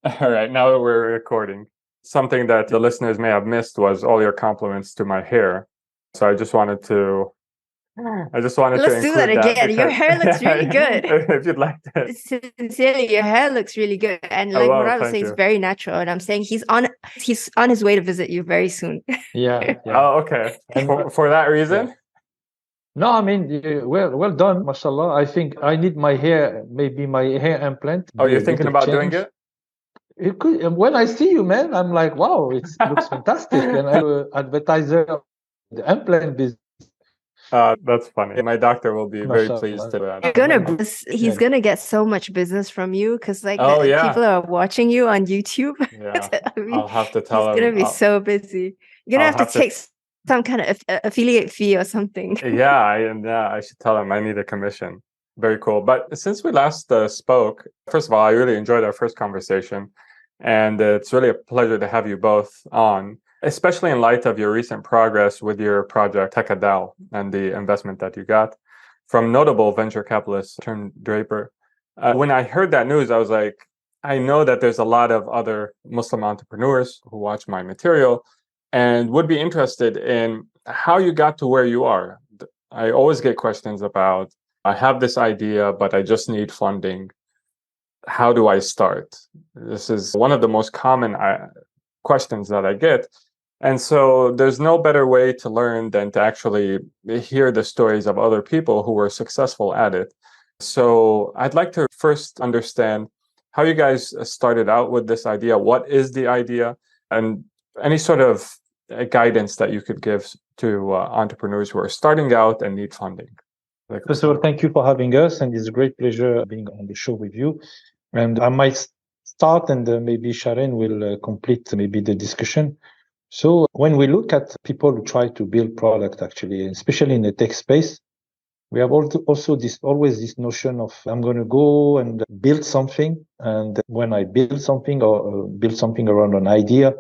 All right, now that we're recording, something that the listeners may have missed was all your compliments to my hair. So I just wanted to Let's do that include that again. Your because hair looks really good. if you'd like to. Sincerely, your hair looks really good. And Oh, like what well, I was thank saying is you. very natural. And I'm saying he's on his way to visit you very soon. Yeah, yeah. Oh, okay. And For that yeah. reason? No, I mean, well done, mashallah. I think I need my hair, maybe my hair implant, Oh, be you're a thinking little about doing change. it? It could, and when I see you, man, I'm like, wow, it looks fantastic. And I'm an advertiser of the implant business, That's funny. My doctor will be very pleased mashallah. to that. You're gonna he's gonna get so much business from you because like Oh, the yeah. people are watching you on YouTube. Yeah. I mean, I'll have to he's tell gonna him. be so busy. You're gonna I'll have to have to. take some kind of affiliate fee or something. Yeah, I should tell him I need a commission. Very cool. But since we last spoke, first of all, I really enjoyed our first conversation, and it's really a pleasure to have you both on, especially in light of your recent progress with your project takad and the investment that you got from notable venture capitalist turned Draper. When I heard that news, I was like, I know that there's a lot of other Muslim entrepreneurs who watch my material and would be interested in how you got to where you are. I always get questions about, I have this idea, but I just need funding. How do I start? This is one of the most common questions that I get. And so there's no better way to learn than to actually hear the stories of other people who were successful at it. So I'd like to first understand how you guys started out with this idea. What is the idea? And any sort of guidance that you could give to entrepreneurs who are starting out and need funding. First of all, thank you for having us, and it's a great pleasure being on the show with you. And I might start, and maybe Sharon will complete maybe the discussion. So when we look at people who try to build product, actually, especially in the tech space, we have also always this notion of I'm going to go and build something, and when I build something or build something around an idea,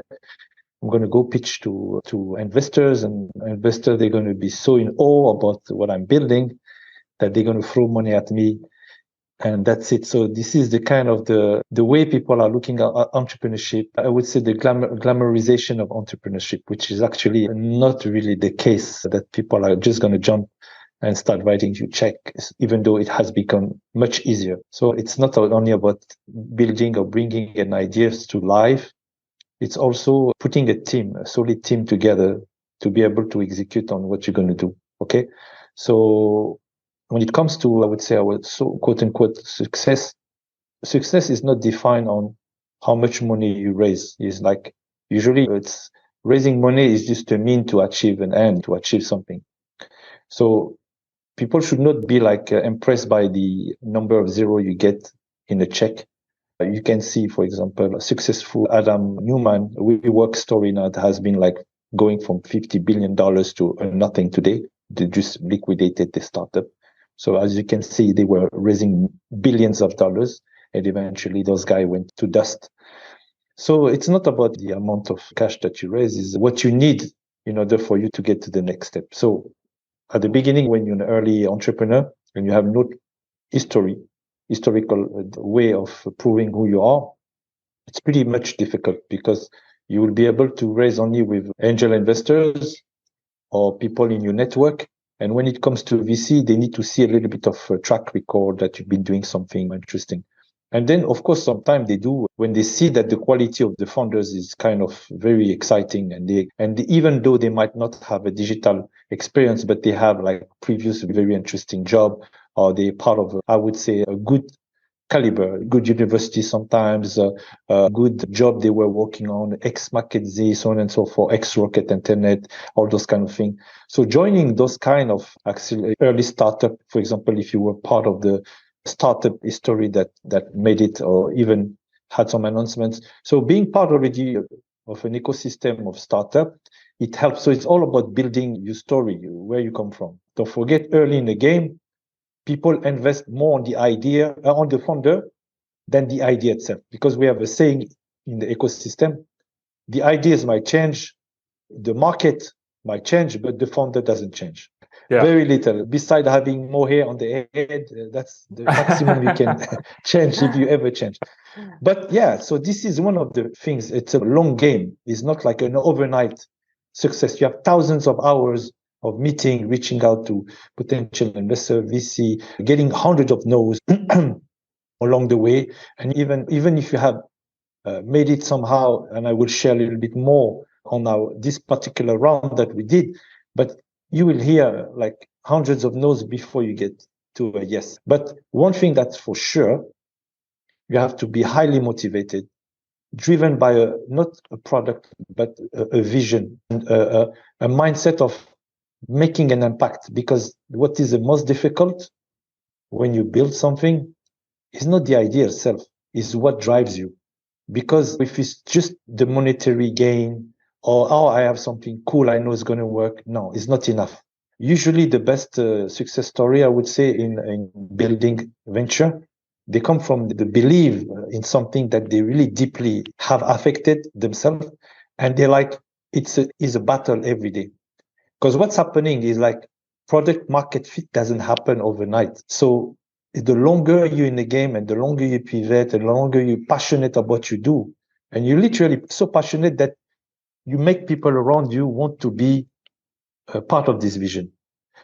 I'm going to go pitch to investors, and investors, they're going to be so in awe about what I'm building that they're going to throw money at me, and that's it. So this is the kind of the way people are looking at entrepreneurship. I would say the glamorization of entrepreneurship, which is actually not really the case, that people are just going to jump and start writing you checks, even though it has become much easier. So it's not only about building or bringing an ideas to life. It's also putting a solid team together to be able to execute on what you're going to do. Okay. So when it comes to, I would say, our quote unquote success is not defined on how much money you raise. It's like, usually it's raising money is just a mean to achieve an end, to achieve something. So people should not be like impressed by the number of zero you get in a check. You can see, for example, a successful Adam Newman WeWork story now that has been like going from $50 billion to nothing today. They just liquidated the startup. So as you can see, they were raising billions of dollars, and eventually those guys went to dust. So it's not about the amount of cash that you raise, is what you need in order for you to get to the next step. So at the beginning, when you're an early entrepreneur and you have no historical way of proving who you are, it's pretty much difficult, because you will be able to raise only with angel investors or people in your network. And when it comes to VC, they need to see a little bit of a track record that you've been doing something interesting. And then, of course, sometimes they do, when they see that the quality of the founders is kind of very exciting, and even though they might not have a digital experience, but they have like previous very interesting job, or they're part of, I would say, a good caliber, good university sometimes, a good job they were working on, ex-McKinsey, so on and so forth, ex-Rocket Internet, all those kind of things. So joining those kind of actually early startup, for example, if you were part of the startup history that made it, or even had some announcements. So being part already of an ecosystem of startup, it helps. So it's all about building your story, where you come from. Don't forget, early in the game, people invest more on the idea, on the founder, than the idea itself. Because we have a saying in the ecosystem, the ideas might change, the market might change, but the founder doesn't change. Yeah. Very little. Besides having more hair on the head, that's the maximum you can change if you ever change. But yeah, so this is one of the things. It's a long game. It's not like an overnight success. You have thousands of hours of meeting, reaching out to potential investor, VC, getting hundreds of no's along the way. And even if you have made it somehow, and I will share a little bit more on this particular round that we did, but you will hear like hundreds of no's before you get to a yes. But one thing that's for sure, you have to be highly motivated, driven by not a product, but a vision, and a mindset of making an impact. Because what is the most difficult when you build something is not the idea itself, is what drives you. Because if it's just the monetary gain or, oh, I have something cool, I know it's going to work. No, it's not enough. Usually the best success story, I would say, in building venture, they come from the belief in something that they really deeply have affected themselves. And they're like, it's a battle every day. Because what's happening is like product market fit doesn't happen overnight. So the longer you're in the game and the longer you pivot and the longer you're passionate about what you do, and you're literally so passionate that you make people around you want to be a part of this vision.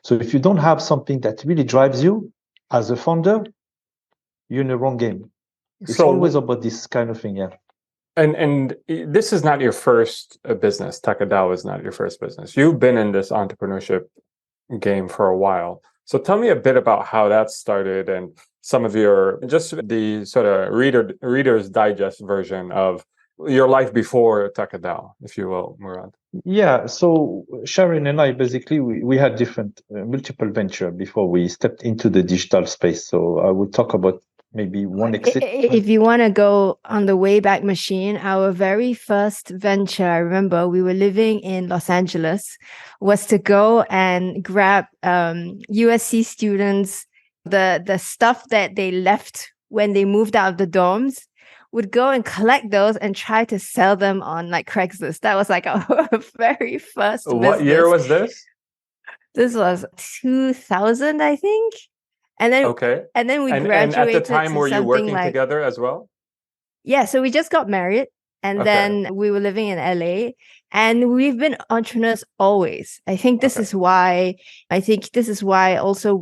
So if you don't have something that really drives you as a founder, you're in the wrong game. It's always about this kind of thing, yeah. And this is not your first business. Takad is not your first business. You've been in this entrepreneurship game for a while. So tell me a bit about how that started and some of just the sort of Reader's Digest version of your life before Takad, if you will, Murad. Yeah, so Sharon and I, basically, we had different multiple venture before we stepped into the digital space. So I would talk about maybe one exit. If you want to go on the Wayback Machine, our very first venture, I remember we were living in Los Angeles, was to go and grab USC students, the stuff that they left when they moved out of the dorms, would go and collect those and try to sell them on like Craigslist. That was like our very first business. What year was this? This was 2000, I think. And then, okay. And then we graduated. And at the time, were you working like, together as well? Yeah, so we just got married, and then we were living in LA, and we've been entrepreneurs always. I think this is why. Also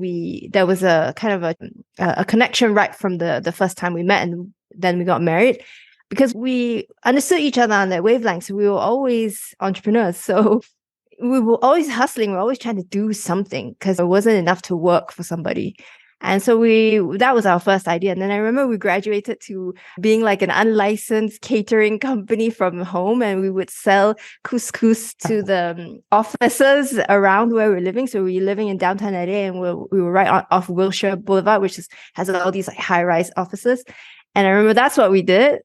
there was a kind of a connection right from the first time we met, and then we got married, because we understood each other on that wavelength. So we were always entrepreneurs. So we were always hustling. We were always trying to do something because it wasn't enough to work for somebody. And so that was our first idea. And then I remember we graduated to being like an unlicensed catering company from home, and we would sell couscous to the offices around where we're living. So we were living in downtown LA, and we were right off Wilshire Boulevard, which has all these like high-rise offices. And I remember that's what we did.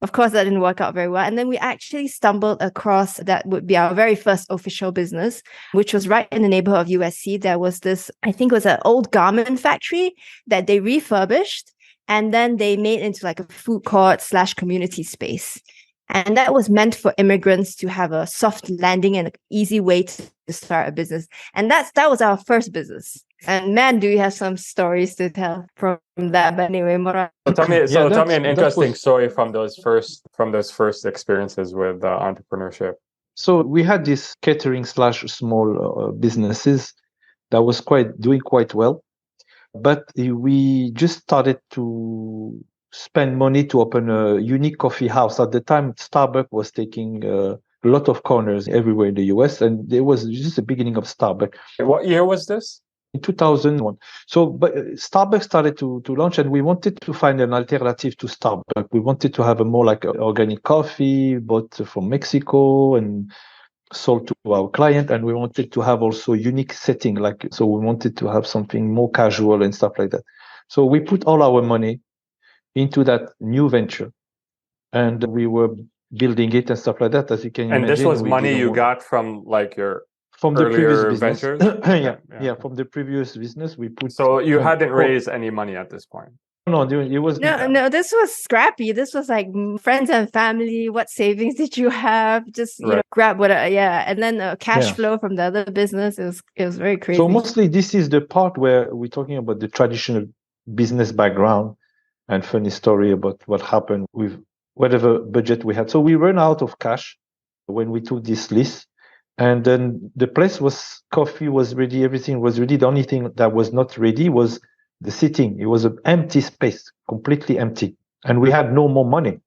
Of course, that didn't work out very well. And then we actually stumbled across that would be our very first official business, which was right in the neighborhood of USC. There was this, I think it was an old garment factory that they refurbished, and then they made into like a food court / community space. And that was meant for immigrants to have a soft landing and an easy way to start a business. And that was our first business. And man, do you have some stories to tell from that? But anyway, Murad. So tell me an interesting story from those first experiences with entrepreneurship. So we had this catering / small businesses that was doing quite well, but we just started to spend money to open a unique coffee house. At the time, Starbucks was taking a lot of corners everywhere in the US, and there was just the beginning of Starbucks. What year was this? In 2001. So, but Starbucks started to launch, and we wanted to find an alternative to Starbucks. We wanted to have a more like organic coffee, bought from Mexico and sold to our client. And we wanted to have also unique setting, so we wanted to have something more casual and stuff like that. So we put all our money into that new venture, and we were building it and stuff like that, as you can imagine. And this was money you got from like from the previous ventures? yeah, from the previous business we put. So you hadn't raised any money at this point? No, it was No, this was scrappy. This was like friends and family. What savings did you have? Just grab what, and then cash flow from the other business. It was very crazy. So mostly this is the part where we're talking about the traditional business background and funny story about what happened with whatever budget we had. So we ran out of cash when we took this lease, and then the place coffee was ready, everything was ready. The only thing that was not ready was the seating. It was an empty space, completely empty, and we had no more money.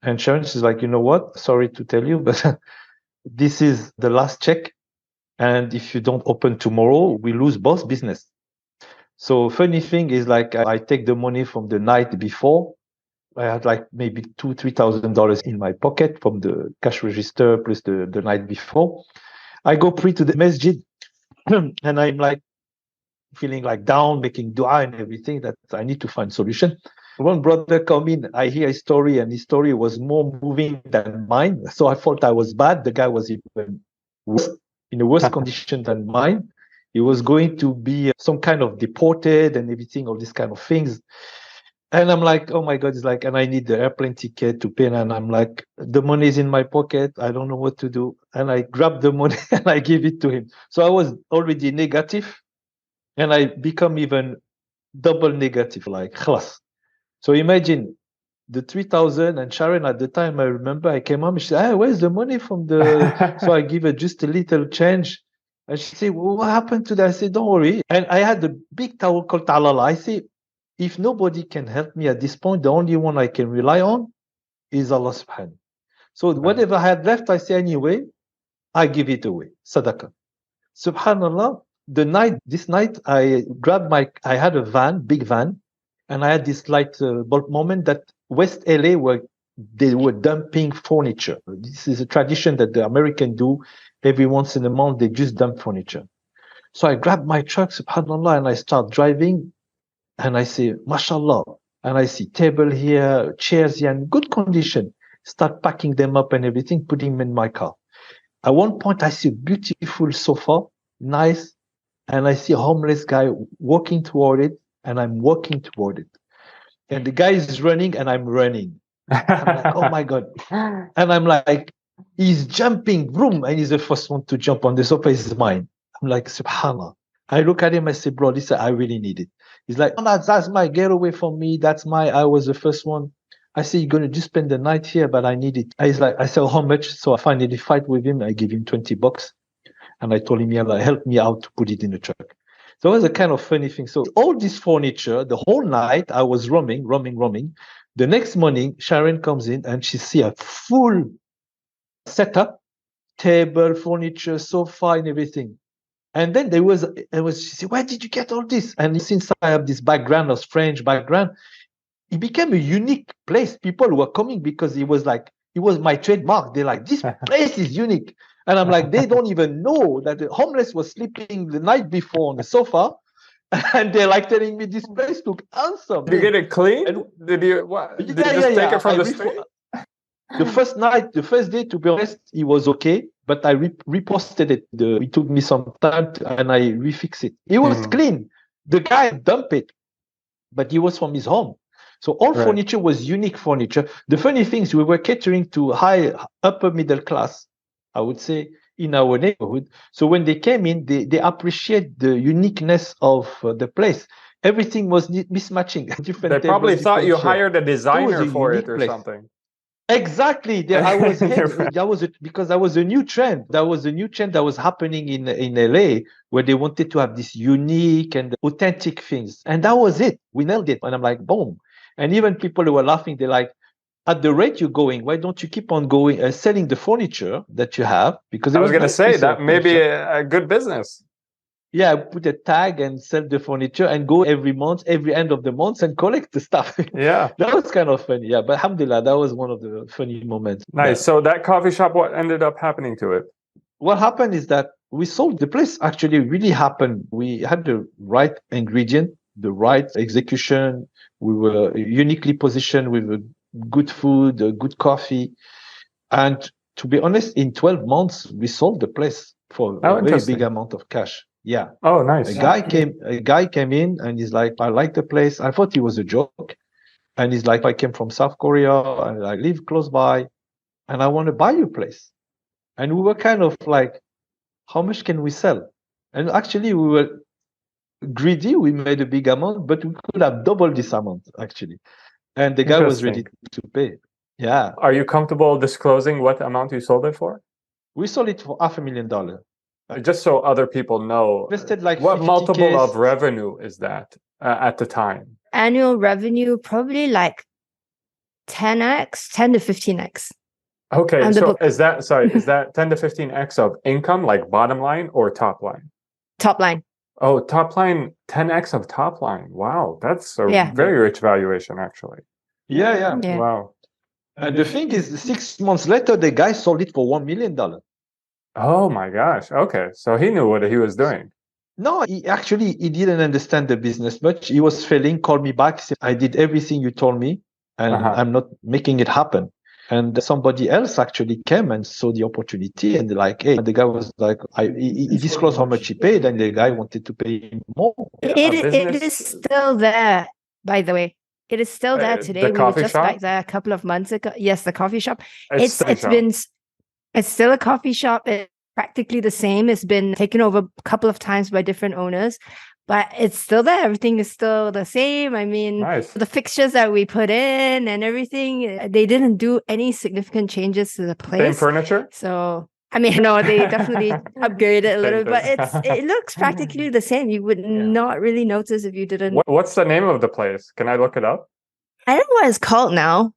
And Sharon is like, you know what? Sorry to tell you, but this is the last check. And if you don't open tomorrow, we lose both business. So funny thing is, like, I take the money from the night before. I had like maybe $2,000-3,000 in my pocket from the cash register plus the night before. I go pray to the masjid, and I'm like feeling like down, making dua and everything, that I need to find solution. One brother come in, I hear his story, and his story was more moving than mine. So I thought I was bad. The guy was even worse, in a worse condition than mine. He was going to be some kind of deported and everything, all these kind of things. And I'm like, oh my God, it's like, and I need the airplane ticket to pay. And I'm like, the money is in my pocket. I don't know what to do. And I grabbed the money and I gave it to him. So I was already negative, and I become even double negative, like, khalas. So imagine the 3,000, and Sharon at the time, I remember I came home, she said, hey, where's the money from the, so I give her just a little change. And she said, well, what happened to that? I said, don't worry. And I had a big towel called Talala. I say, if nobody can help me at this point, the only one I can rely on is Allah subhanahu. So whatever I had left, I say, anyway, I give it away. Sadaqah. Subhanallah, this night, I had a van, big van, and I had this light bulb moment that West LA they were dumping furniture. This is a tradition that the Americans do every once in a month. They just dump furniture. So I grabbed my truck, subhanallah, and I start driving, and I say, mashallah, and I see table here, chairs here in good condition. Start packing them up and everything, putting them in my car. At one point, I see a beautiful sofa, nice, and I see a homeless guy walking toward it, and I'm walking toward it. And the guy is running, and I'm running. I'm like, oh my God. And I'm like, he's jumping, vroom, and he's the first one to jump on the sofa. Is mine. I'm like, subhanallah. I look at him, I say, bro, I really need it. He's like, oh, that's my, get away from me. I was the first one. I say, you're going to just spend the night here, but I need it. He's like, I said, how much? So I finally fight with him. I give him $20. And I told him, yeah, help me out to put it in the truck. So it was a kind of funny thing. So all this furniture, the whole night, I was roaming. The next morning, Sharon comes in and she sees a full setup, table, furniture, sofa, and everything. And then she said, where did you get all this? And since I have this background of French background, it became a unique place. People were coming because it was my trademark. They're like, this place is unique. And I'm like, they don't even know that the homeless was sleeping the night before on the sofa. And they're like telling me this place look awesome. Did you get it clean? Did you just take it from the street? The first day, to be honest, it was okay. But I reposted it. It took me some time and I refixed it. It was clean. The guy dumped it, but it was from his home. So all furniture was unique furniture. The funny thing is we were catering to upper middle class, I would say, in our neighborhood. So when they came in, they appreciate the uniqueness of the place. Everything was mismatching. They probably thought you hired a designer for it or something. Exactly. Because that was a new trend. That was a new trend that was happening in LA, where they wanted to have this unique and authentic things. And that was it. We nailed it. And I'm like, boom. And even people who were laughing, they're like, at the rate you're going, why don't you keep on going selling the furniture that you have? Because I was going to say that may be a good business. Yeah, put a tag and sell the furniture and go every end of the month and collect the stuff. Yeah. That was kind of funny. Yeah, but alhamdulillah, that was one of the funny moments. Nice. So that coffee shop, what ended up happening to it? What happened is that we sold the place. Actually really happened. We had the right ingredient, the right execution. We were uniquely positioned with good food, good coffee. And to be honest, in 12 months, we sold the place for a very big amount of cash. Yeah. Oh, nice. A guy came in and he's like, I like the place. I thought it was a joke. And he's like, I came from South Korea and I live close by and I want to buy your place. And we were kind of like, how much can we sell? And actually we were greedy. We made a big amount, but we could have doubled this amount actually. And the guy was ready to pay. Yeah. Are you comfortable disclosing what amount you sold it for? We sold it for $500,000. Just so other people know, Invested like what 50K. multiple of revenue is that at the time? Annual revenue, probably like 10x, 10 to 15x. Okay, so is that 10 to 15x of income, like bottom line or top line? Top line. Oh, top line, 10x of top line. Wow, that's a very rich valuation, actually. Yeah. Wow. And the thing is, 6 months later, the guy sold it for $1 million. Oh my gosh. Okay, so he knew what he was doing. No, he didn't understand the business much. He was failing, called me back, said, I did everything you told me, and I'm not making it happen. And somebody else actually came and saw the opportunity, and like, hey, the guy was like, he disclosed how much he paid, and the guy wanted to pay him more. It is still there, by the way. It is still there today. We were just back there a couple of months ago. Yes, the coffee shop. It's still a coffee shop. It's practically the same. It's been taken over a couple of times by different owners, but it's still there. Everything is still the same. I mean, the fixtures that we put in and everything, they didn't do any significant changes to the place. Same furniture? So, I mean, no, they definitely upgraded a little bit, but it looks practically the same. You would not really notice if you didn't. What's the name of the place? Can I look it up? I don't know what it's called now.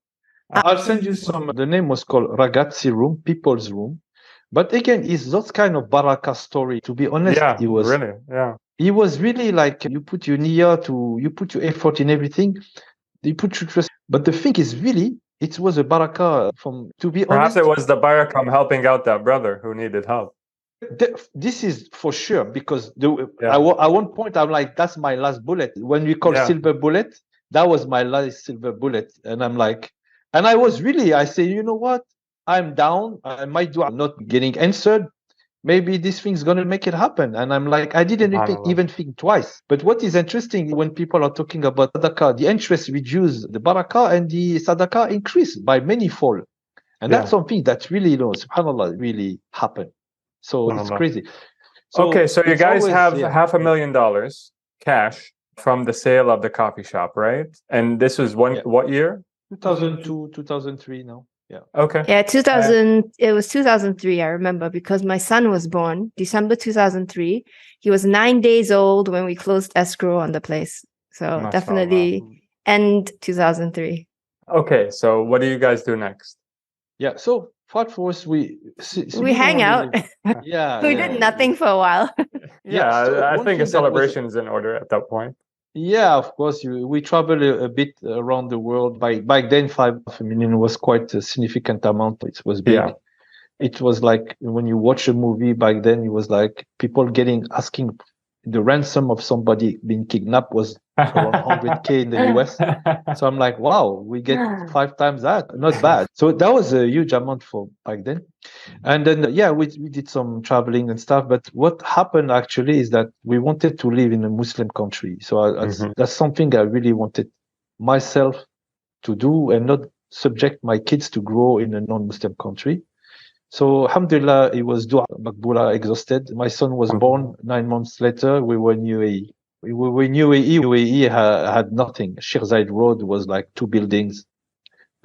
I'll send you some. The name was called Ragazzi Room, People's Room. But again, it's that kind of baraka story. To be honest, it was really like you put your niyyah you put your effort in everything, you put your trust. But the thing is, really, it was a baraka to be honest. Perhaps it was the baraka from helping out that brother who needed help. This is for sure, because at one point, I'm like, that's my last bullet. When we call silver bullet, that was my last silver bullet. And I'm like, and I say, you know what? I'm down. I'm not getting answered. Maybe this thing's going to make it happen. And I'm like, I didn't even think twice. But what is interesting, when people are talking about sadaqah, the interest reduced, the barakah and the sadaqah increased by many-fold. And that's something that really, subhanAllah, really happened. So it's crazy. So you guys have $500,000 cash from the sale of the coffee shop, right? And this was what year? 2002, 2003 now. Yeah. Okay. Yeah, 2000. It was 2003. I remember because my son was born December 2003. He was 9 days old when we closed escrow on the place. So definitely end 2003. Okay. So what do you guys do next? Yeah. So for us, we hang out. We did nothing for a while. I think a celebration is in order at that point. Yeah, of course. We travel a bit around the world. Back then, 5 million was quite a significant amount. It was big. Yeah. It was like when you watch a movie back then, it was like people asking the ransom of somebody being kidnapped was around 100K in the US. So I'm like, wow, we get 5 times that. Not bad. So that was a huge amount for back then. And then, we did some traveling and stuff. But what happened actually is that we wanted to live in a Muslim country. So that's something I really wanted myself to do and not subject my kids to grow in a non-Muslim country. So alhamdulillah, it was dua Makbula exhausted. My son was born 9 months later. We were in UAE. UAE had nothing. Sheikh Zayed Road was like 2 buildings.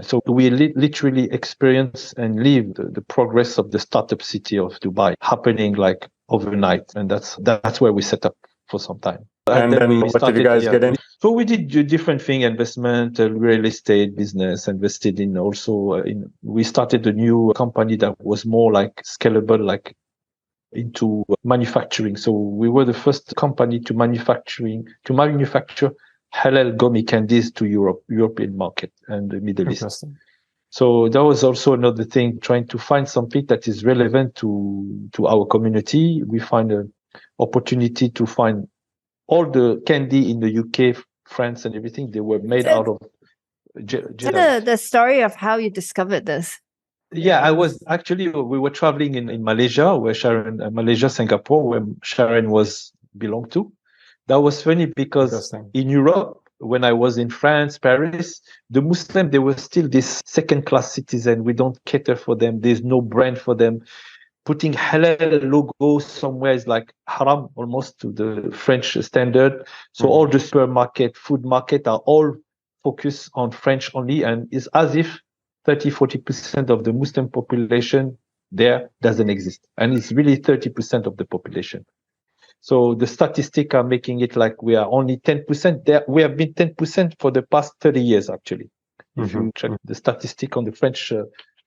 So we literally experienced and lived the progress of the startup city of Dubai happening like overnight. And that's where we set up for some time. And then what did you guys get in? So we did different thing, investment, real estate business, invested in also, we started a new company that was more like scalable, like into manufacturing. So we were the first company to manufacture halal gummy candies to European market and the Middle East. So that was also another thing, trying to find something that is relevant to our community. We find an opportunity to find all the candy in the UK, France, and everything, they were made out of the story of how you discovered this. Yeah, we were traveling in Malaysia, Singapore, where Sharon was belong to. That was funny because in Europe, when I was in France, Paris, the Muslims, they were still this second-class citizen. We don't cater for them. There's no brand for them. Putting halal logo somewhere is like haram almost to the French standard. So all the supermarket, food market are all focused on French only. And it's as if 30-40% of the Muslim population there doesn't exist. And it's really 30% of the population. So the statistics are making it like we are only 10% there. We have been 10% for the past 30 years, actually. If you check the statistic on the French.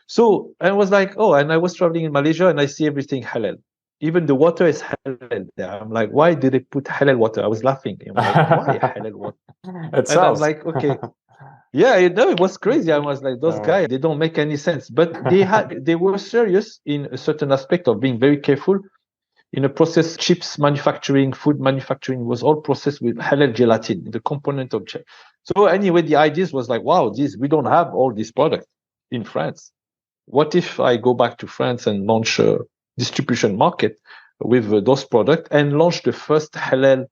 So I was like, oh, and I was traveling in Malaysia and I see everything halal. Even the water is halal there. I'm like, why did they put halal water? I was laughing. I'm like, why halal water? It sells. I'm like, okay. Yeah, it was crazy. I was like, those guys, they don't make any sense. But they were serious in a certain aspect of being very careful. In a process, chips manufacturing, food manufacturing was all processed with halal gelatin, the component of chip. So anyway, the idea was like, wow, we don't have all these products in France. What if I go back to France and launch a distribution market with those products and launch the first halal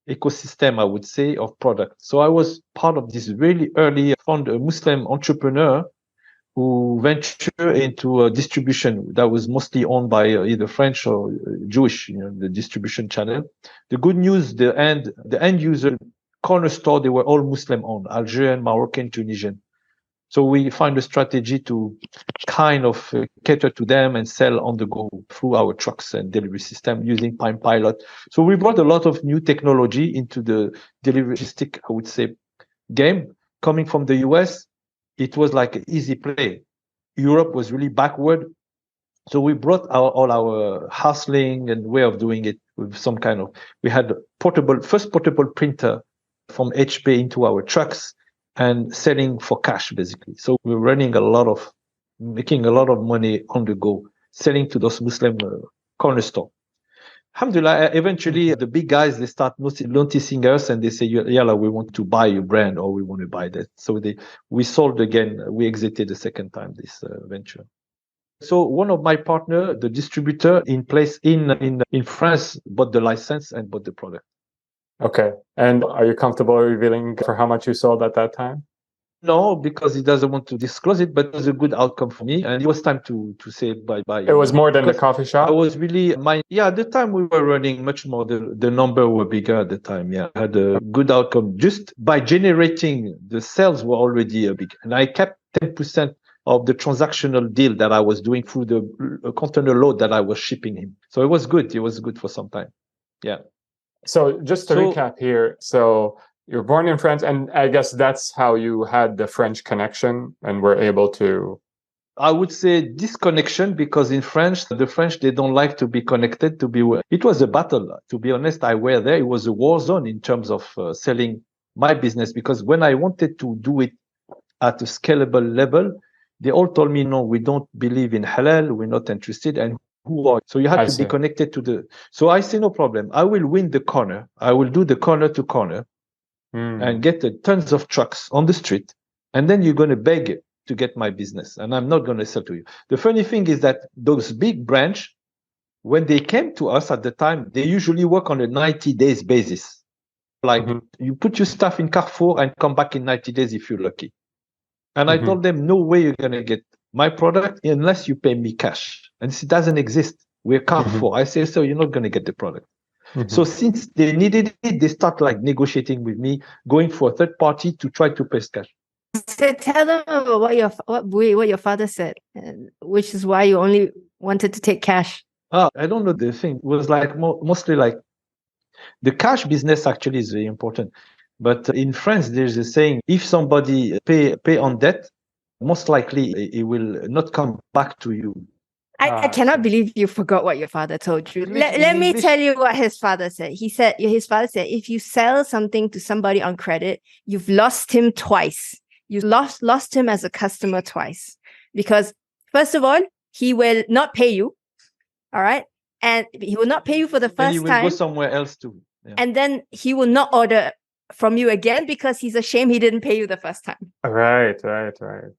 ecosystem, I would say, of products. So I was part of this really early, found a Muslim entrepreneur who ventured into a distribution that was mostly owned by either French or Jewish, the distribution channel. The good news, the end user corner store, they were all Muslim owned, Algerian, Moroccan, Tunisian. So we find a strategy to kind of cater to them and sell on the go through our trucks and delivery system using Palm Pilot. So we brought a lot of new technology into the delivery logistic, I would say, game. Coming from the US, it was like an easy play. Europe was really backward. So we brought all our hustling and way of doing it with some kind of, we had first portable printer from HP into our trucks and selling for cash, basically. So we're making a lot of money on the go, selling to those Muslim corner store. Alhamdulillah, eventually the big guys, they start noticing us and they say, Yalla, we want to buy your brand or we want to buy that. So we sold again, we exited the second time this venture. So one of my partner, the distributor in place in France, bought the license and bought the product. Okay. And are you comfortable revealing for how much you sold at that time? No, because he doesn't want to disclose it, but it was a good outcome for me. And it was time to say bye-bye. It was more than the coffee shop? I was really, at the time we were running much more. The number were bigger at the time. Yeah, I had a good outcome. Just by generating, the sales were already big. And I kept 10% of the transactional deal that I was doing through the container load that I was shipping him. So it was good. It was good for some time. Yeah. So just to recap here, so you're born in France, and I guess that's how you had the French connection and were able to... I would say disconnection, because in France, the French, they don't like to be connected. It was a battle. To be honest, I were there. It was a war zone in terms of selling my business, because when I wanted to do it at a scalable level, they all told me, no, we don't believe in halal. We're not interested. And who are? So you have to be connected to so I say, no problem. I will win the corner. I will do the corner to corner and get tons of trucks on the street. And then you're going to beg to get my business. And I'm not going to sell to you. The funny thing is that those big branch, when they came to us at the time, they usually work on a 90 days basis. Like you put your stuff in Carrefour and come back in 90 days if you're lucky. And I told them, no way you're going to get my product unless you pay me cash. And this doesn't exist. We're Carrefour. I say, so you're not going to get the product. So since they needed it, they start like negotiating with me, going for a third party to try to pay cash. So tell them about what your father said, which is why you only wanted to take cash. I don't know the thing. It was like mostly like the cash business actually is very important. But in France, there's a saying, if somebody pay on debt, most likely it will not come back to you. I cannot believe you forgot what your father told you. Let me tell you what his father said. His father said, if you sell something to somebody on credit, you've lost him twice. You lost him as a customer twice. Because first of all, he will not pay you. All right. And he will not pay you for the first time. He will go somewhere else too. Yeah. And then he will not order from you again because he's ashamed he didn't pay you the first time. Right.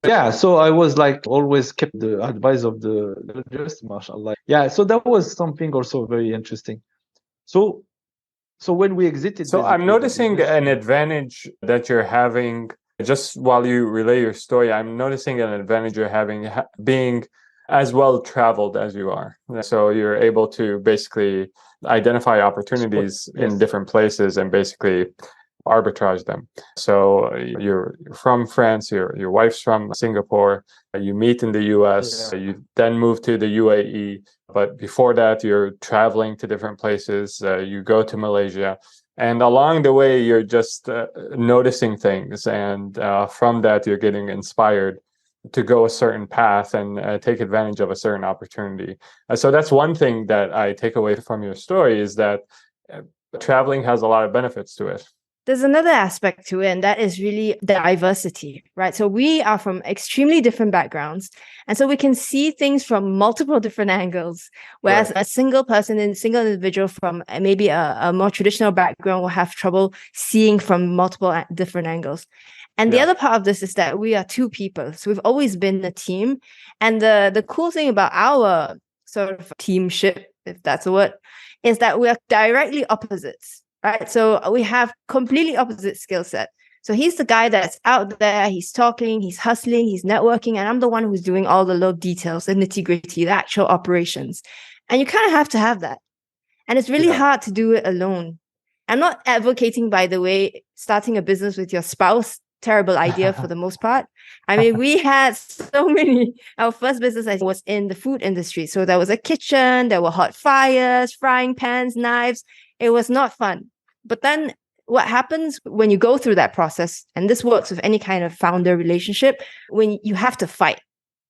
Yeah, so I was like always kept the advice of the elders, mashallah. Yeah, so that was something also very interesting. So So when we exited, so I'm basically the noticing business, an advantage that you're having just while you relay your story. I'm noticing an advantage you're having being as well traveled as you are. So you're able to basically identify opportunities in yes, different places and basically arbitrage them. So you're from France, your wife's from Singapore, you meet in the US, yeah, you then move to the UAE, but before that you're traveling to different places, you go to Malaysia, and along the way you're just noticing things, and from that you're getting inspired to go a certain path and take advantage of a certain opportunity. So that's one thing that I take away from your story, is that traveling has a lot of benefits to it. There's another aspect to it, and that is really diversity, right? So we are from extremely different backgrounds, and so we can see things from multiple different angles, whereas a single person and single individual from maybe a more traditional background will have trouble seeing from multiple different angles. And the other part of this is that we are two people. So we've always been a team. And the cool thing about our sort of teamship, if that's a word, is that we are directly opposites, right? So we have completely opposite skill set. So he's the guy that's out there, he's talking, he's hustling, he's networking, and I'm the one who's doing all the little details, the nitty-gritty, the actual operations. And you kind of have to have that. And it's really hard to do it alone. I'm not advocating, by the way, starting a business with your spouse. Terrible idea for the most part. I mean, we had so many. Our first business was in the food industry. So there was a kitchen, there were hot fires, frying pans, knives. It was not fun. But then what happens when you go through that process, and this works with any kind of founder relationship, when you have to fight.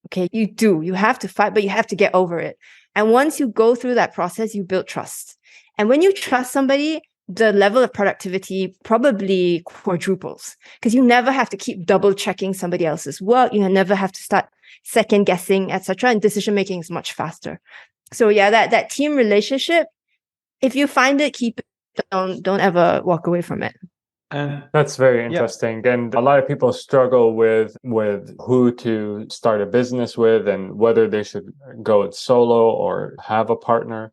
Okay, you have to fight, but you have to get over it. And once you go through that process, you build trust. And when you trust somebody, the level of productivity probably quadruples, because you never have to keep double checking somebody else's work. You never have to start second guessing, etc. And decision making is much faster. So yeah, that team relationship, if you find it, keep it. Don't ever walk away from it. and That's very interesting. And a lot of people struggle with who to start a business with and whether they should go it solo or have a partner.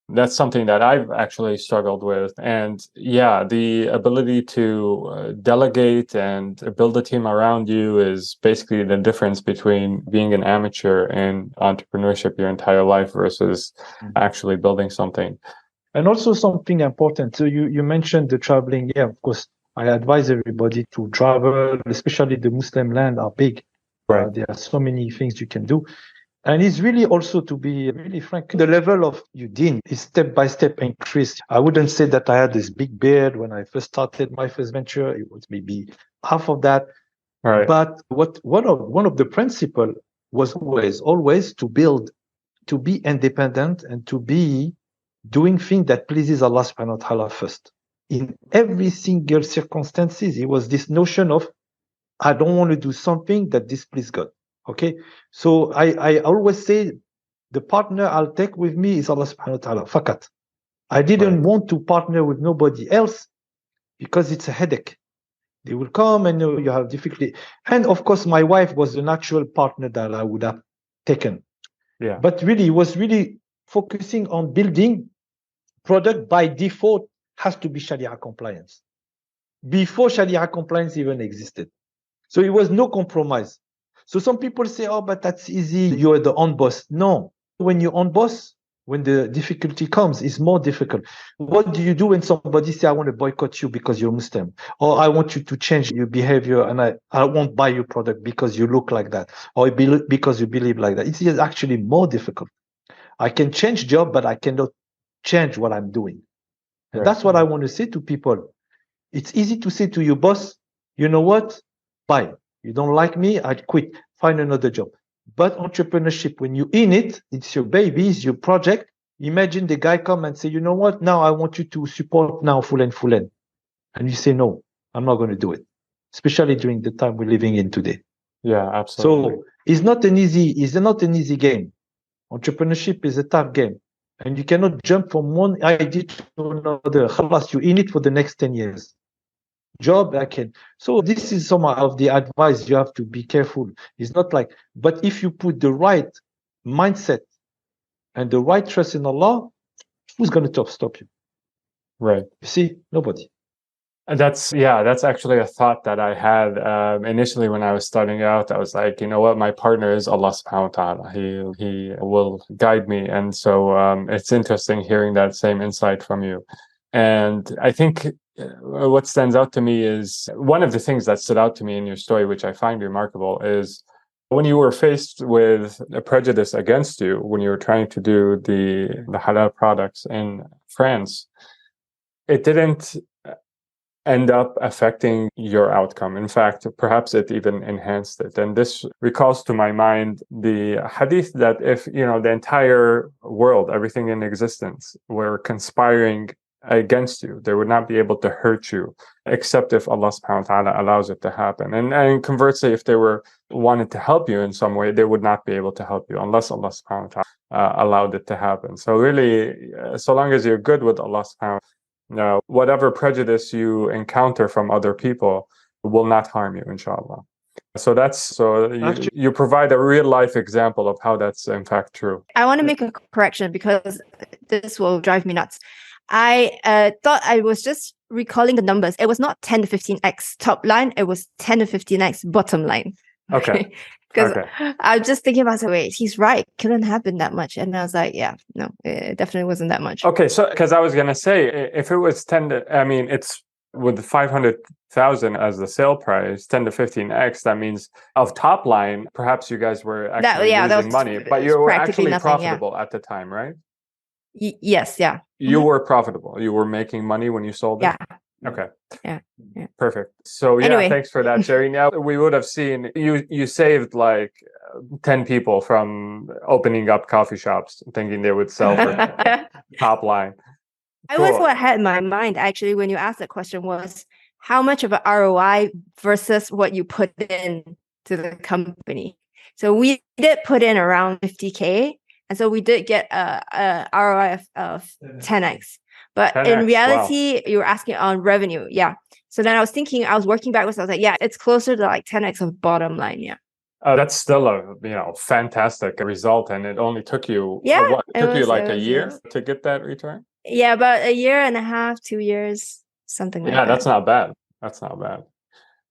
That's something that I've actually struggled with. And yeah, the ability to delegate and build a team around you is basically the difference between being an amateur and entrepreneurship your entire life versus actually building something. And also something important. So you mentioned the traveling. Yeah, of course, I advise everybody to travel, especially the Muslim land are big. Right. There are so many things you can do. And it's really also, to be really frank, the level of Udin is step by step increased. I wouldn't say that I had this big beard when I first started my first venture. It was maybe half of that. Right. But one of the principle was always to build, to be independent and to be doing things that pleases Allah subhanahu wa ta'ala first. In every single circumstances, it was this notion of, I don't want to do something that displeases God. Okay, so I always say the partner I'll take with me is Allah subhanahu wa ta'ala. Fakat. I didn't want to partner with nobody else because it's a headache. They will come and you have difficulty. And of course, my wife was the natural partner that I would have taken. Yeah. But really, it was really focusing on building product by default has to be Sharia compliance. Before Sharia compliance even existed. So it was no compromise. So some people say, oh, but that's easy. You're the on boss. No, when you're on boss, when the difficulty comes, it's more difficult. What do you do when somebody say, I want to boycott you because you're Muslim? Or I want you to change your behavior and I won't buy your product because you look like that. Or because you believe like that. It is actually more difficult. I can change job, but I cannot change what I'm doing. And that's what I want to say to people. It's easy to say to your boss, you know what? Bye. You don't like me, I quit. Find another job. But entrepreneurship, when you're in it, it's your baby, it's your project. Imagine the guy come and say, you know what? Now I want you to support now full and. And you say, no, I'm not going to do it. Especially during the time we're living in today. Yeah, absolutely. So it's not an easy game. Entrepreneurship is a tough game. And you cannot jump from one idea to another. Khalas, you're in it for the next 10 years. Job, I can. So this is some of the advice. You have to be careful. It's not like, but if you put the right mindset and the right trust in Allah, who's going to stop you? Right. You see, nobody. That's actually a thought that I had initially when I was starting out. I was like, you know what, my partner is Allah subhanahu wa ta'ala. He will guide me. And so it's interesting hearing that same insight from you. And I think what stands out to me is one of the things that stood out to me in your story, which I find remarkable, is when you were faced with a prejudice against you when you were trying to do the halal products in France, it didn't end up affecting your outcome. In fact, perhaps it even enhanced it. And this recalls to my mind the hadith that if, the entire world, everything in existence, were conspiring against you, they would not be able to hurt you, except if Allah subhanahu wa ta'ala allows it to happen. And conversely, if they were wanted to help you in some way, they would not be able to help you unless Allah subhanahu wa ta'ala allowed it to happen. So really, so long as you're good with Allah subhanahu wa ta'ala, now, whatever prejudice you encounter from other people will not harm you, inshallah. You provide a real life example of how that's in fact true. I want to make a correction because this will drive me nuts. I thought I was just recalling the numbers. It was not 10 to 15x top line. It was 10 to 15x bottom line. Okay. Because I was just thinking about, wait, he's right. Couldn't happen that much. And I was like, yeah, no, it definitely wasn't that much. Okay. So, because I was going to say, if it was 10 to, I mean, it's with 500,000 as the sale price, 10 to 15x, that means of top line, perhaps you guys were actually losing money, but you were actually profitable at the time, right? Yes. Yeah. You were profitable. You were making money when you sold it? Yeah. Okay. Yeah. Perfect. So anyway. Thanks for that, Sherry. Now we would have seen you saved like 10 people from opening up coffee shops thinking they would sell for top line. I was what I had in my mind actually when you asked that question was how much of an ROI versus what you put in to the company. So we did put in around 50K, and so we did get a ROI of 10x. But 10x, in reality, you were asking on revenue. Yeah. So then I was thinking, I was working backwards. I was like, yeah, it's closer to like 10x of bottom line. Yeah. That's still a fantastic result. And it only took you, a year to get that return? Yeah, about a year and a half, 2 years, something like that. Yeah, that's not bad. That's not bad.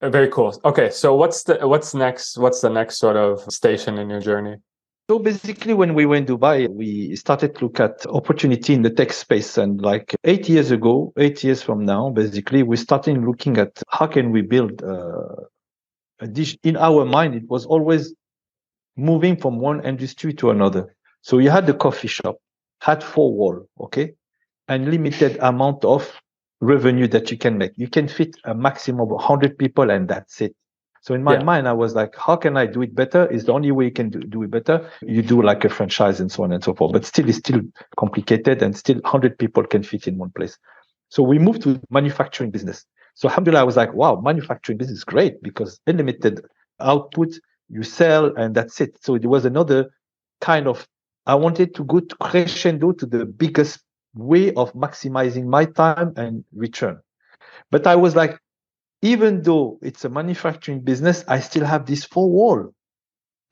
Very cool. Okay. So what's next? What's the next sort of station in your journey? So basically, when we were in Dubai, we started to look at opportunity in the tech space. And like 8 years ago, 8 years from now, basically, we started looking at how can we build a dish. In our mind, it was always moving from one industry to another. So you had the coffee shop, had 4 walls, okay, and limited amount of revenue that you can make. You can fit a maximum of 100 people, and that's it. So in my mind, I was like, how can I do it better? Is the only way you can do it better. You do like a franchise and so on and so forth. But still, it's still complicated, and still 100 people can fit in one place. So we moved to manufacturing business. So alhamdulillah, I was like, wow, manufacturing business is great because unlimited output, you sell, and that's it. So it was another kind of, I wanted to go to crescendo to the biggest way of maximizing my time and return. But I was like, even though it's a manufacturing business, I still have this 4 wall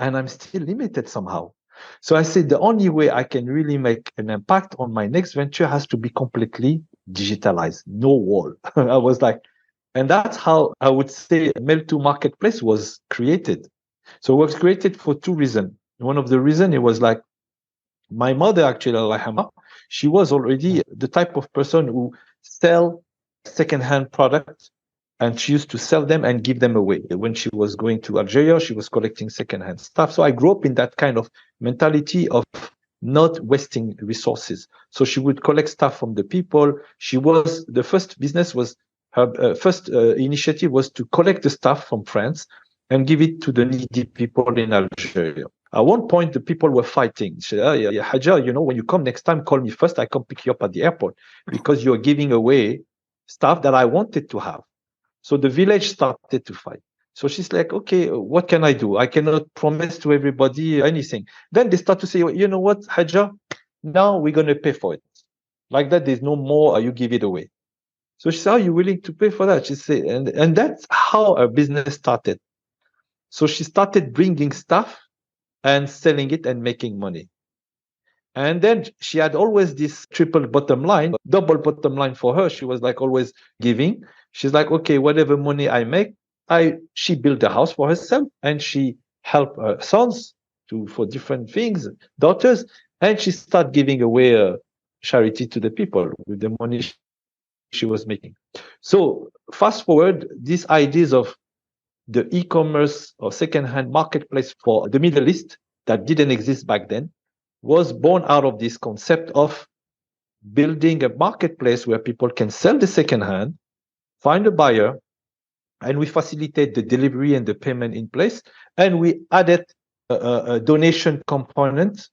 and I'm still limited somehow. So I said, the only way I can really make an impact on my next venture has to be completely digitalized, no wall. I was like, and that's how I would say Mail2 Marketplace was created. So it was created for 2 reasons. One of the reasons, it was like, my mother actually, Allah, she was already the type of person who sell secondhand products, and she used to sell them and give them away. When she was going to Algeria, she was collecting secondhand stuff. So I grew up in that kind of mentality of not wasting resources. So she would collect stuff from the people. The first business was, her first initiative was to collect the stuff from France and give it to the needy people in Algeria. At one point, the people were fighting. She said, Hajar, when you come next time, call me first. I come pick you up at the airport because you're giving away stuff that I wanted to have. So the village started to fight. So she's like, okay, what can I do? I cannot promise to everybody anything. Then they start to say, you know what, Hajar, now we're going to pay for it. Like that, there's no more, you give it away. So she said, are you willing to pay for that? She said, and that's how our business started. So she started bringing stuff and selling it and making money. And then she had always this triple bottom line, double bottom line for her. She was like always giving. She's like, okay, whatever money I make, she built a house for herself and she helped her sons for different things, daughters, and she started giving away charity to the people with the money she was making. So fast forward, these ideas of the e-commerce or second-hand marketplace for the Middle East that didn't exist back then was born out of this concept of building a marketplace where people can sell the second-hand, find a buyer, and we facilitate the delivery and the payment in place. And we added a donation component.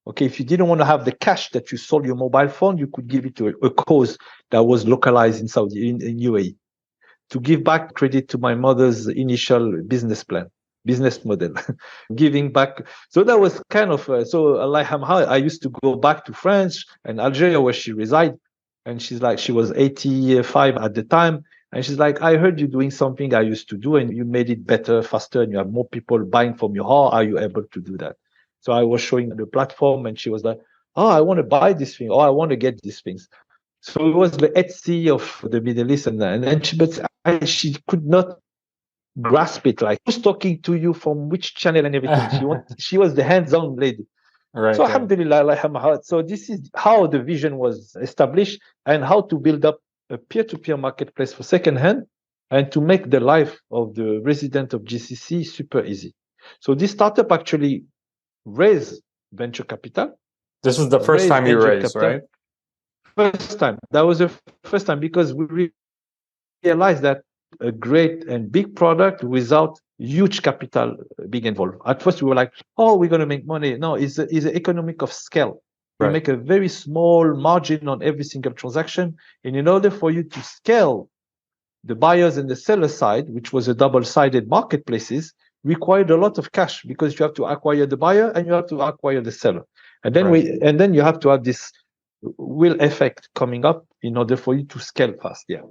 Okay, if you didn't want to have the cash that you sold your mobile phone, you could give it to a cause that was localized in in UAE. To give back credit to my mother's initial business model, giving back. So that was kind of, I used to go back to France and Algeria where she resided. And she's like, she was 85 at the time. And she's like, I heard you doing something I used to do and you made it better, faster, and you have more people buying from you. How are you able to do that? So I was showing the platform and she was like, oh, I want to buy this thing. Oh, I want to get these things. So it was the Etsy of the Middle East, she could not grasp it. Like, who's talking to you from which channel and everything? She was the hands-on lady. Right. So alhamdulillah, so this is how the vision was established and how to build up a peer-to-peer marketplace for secondhand and to make the life of the resident of GCC super easy. So this startup actually raised venture capital. This is the first time you raised, capital. right? First time. That was the first time because we realized that a great and big product without huge capital being involved. At first, we were like, "Oh, we're going to make money." No, it's an economic of scale. We make a very small margin on every single transaction, and in order for you to scale the buyers and the seller side, which was a double-sided marketplaces, required a lot of cash because you have to acquire the buyer and you have to acquire the seller, and then you have to have this will effect coming up in order for you to scale fast. Yeah.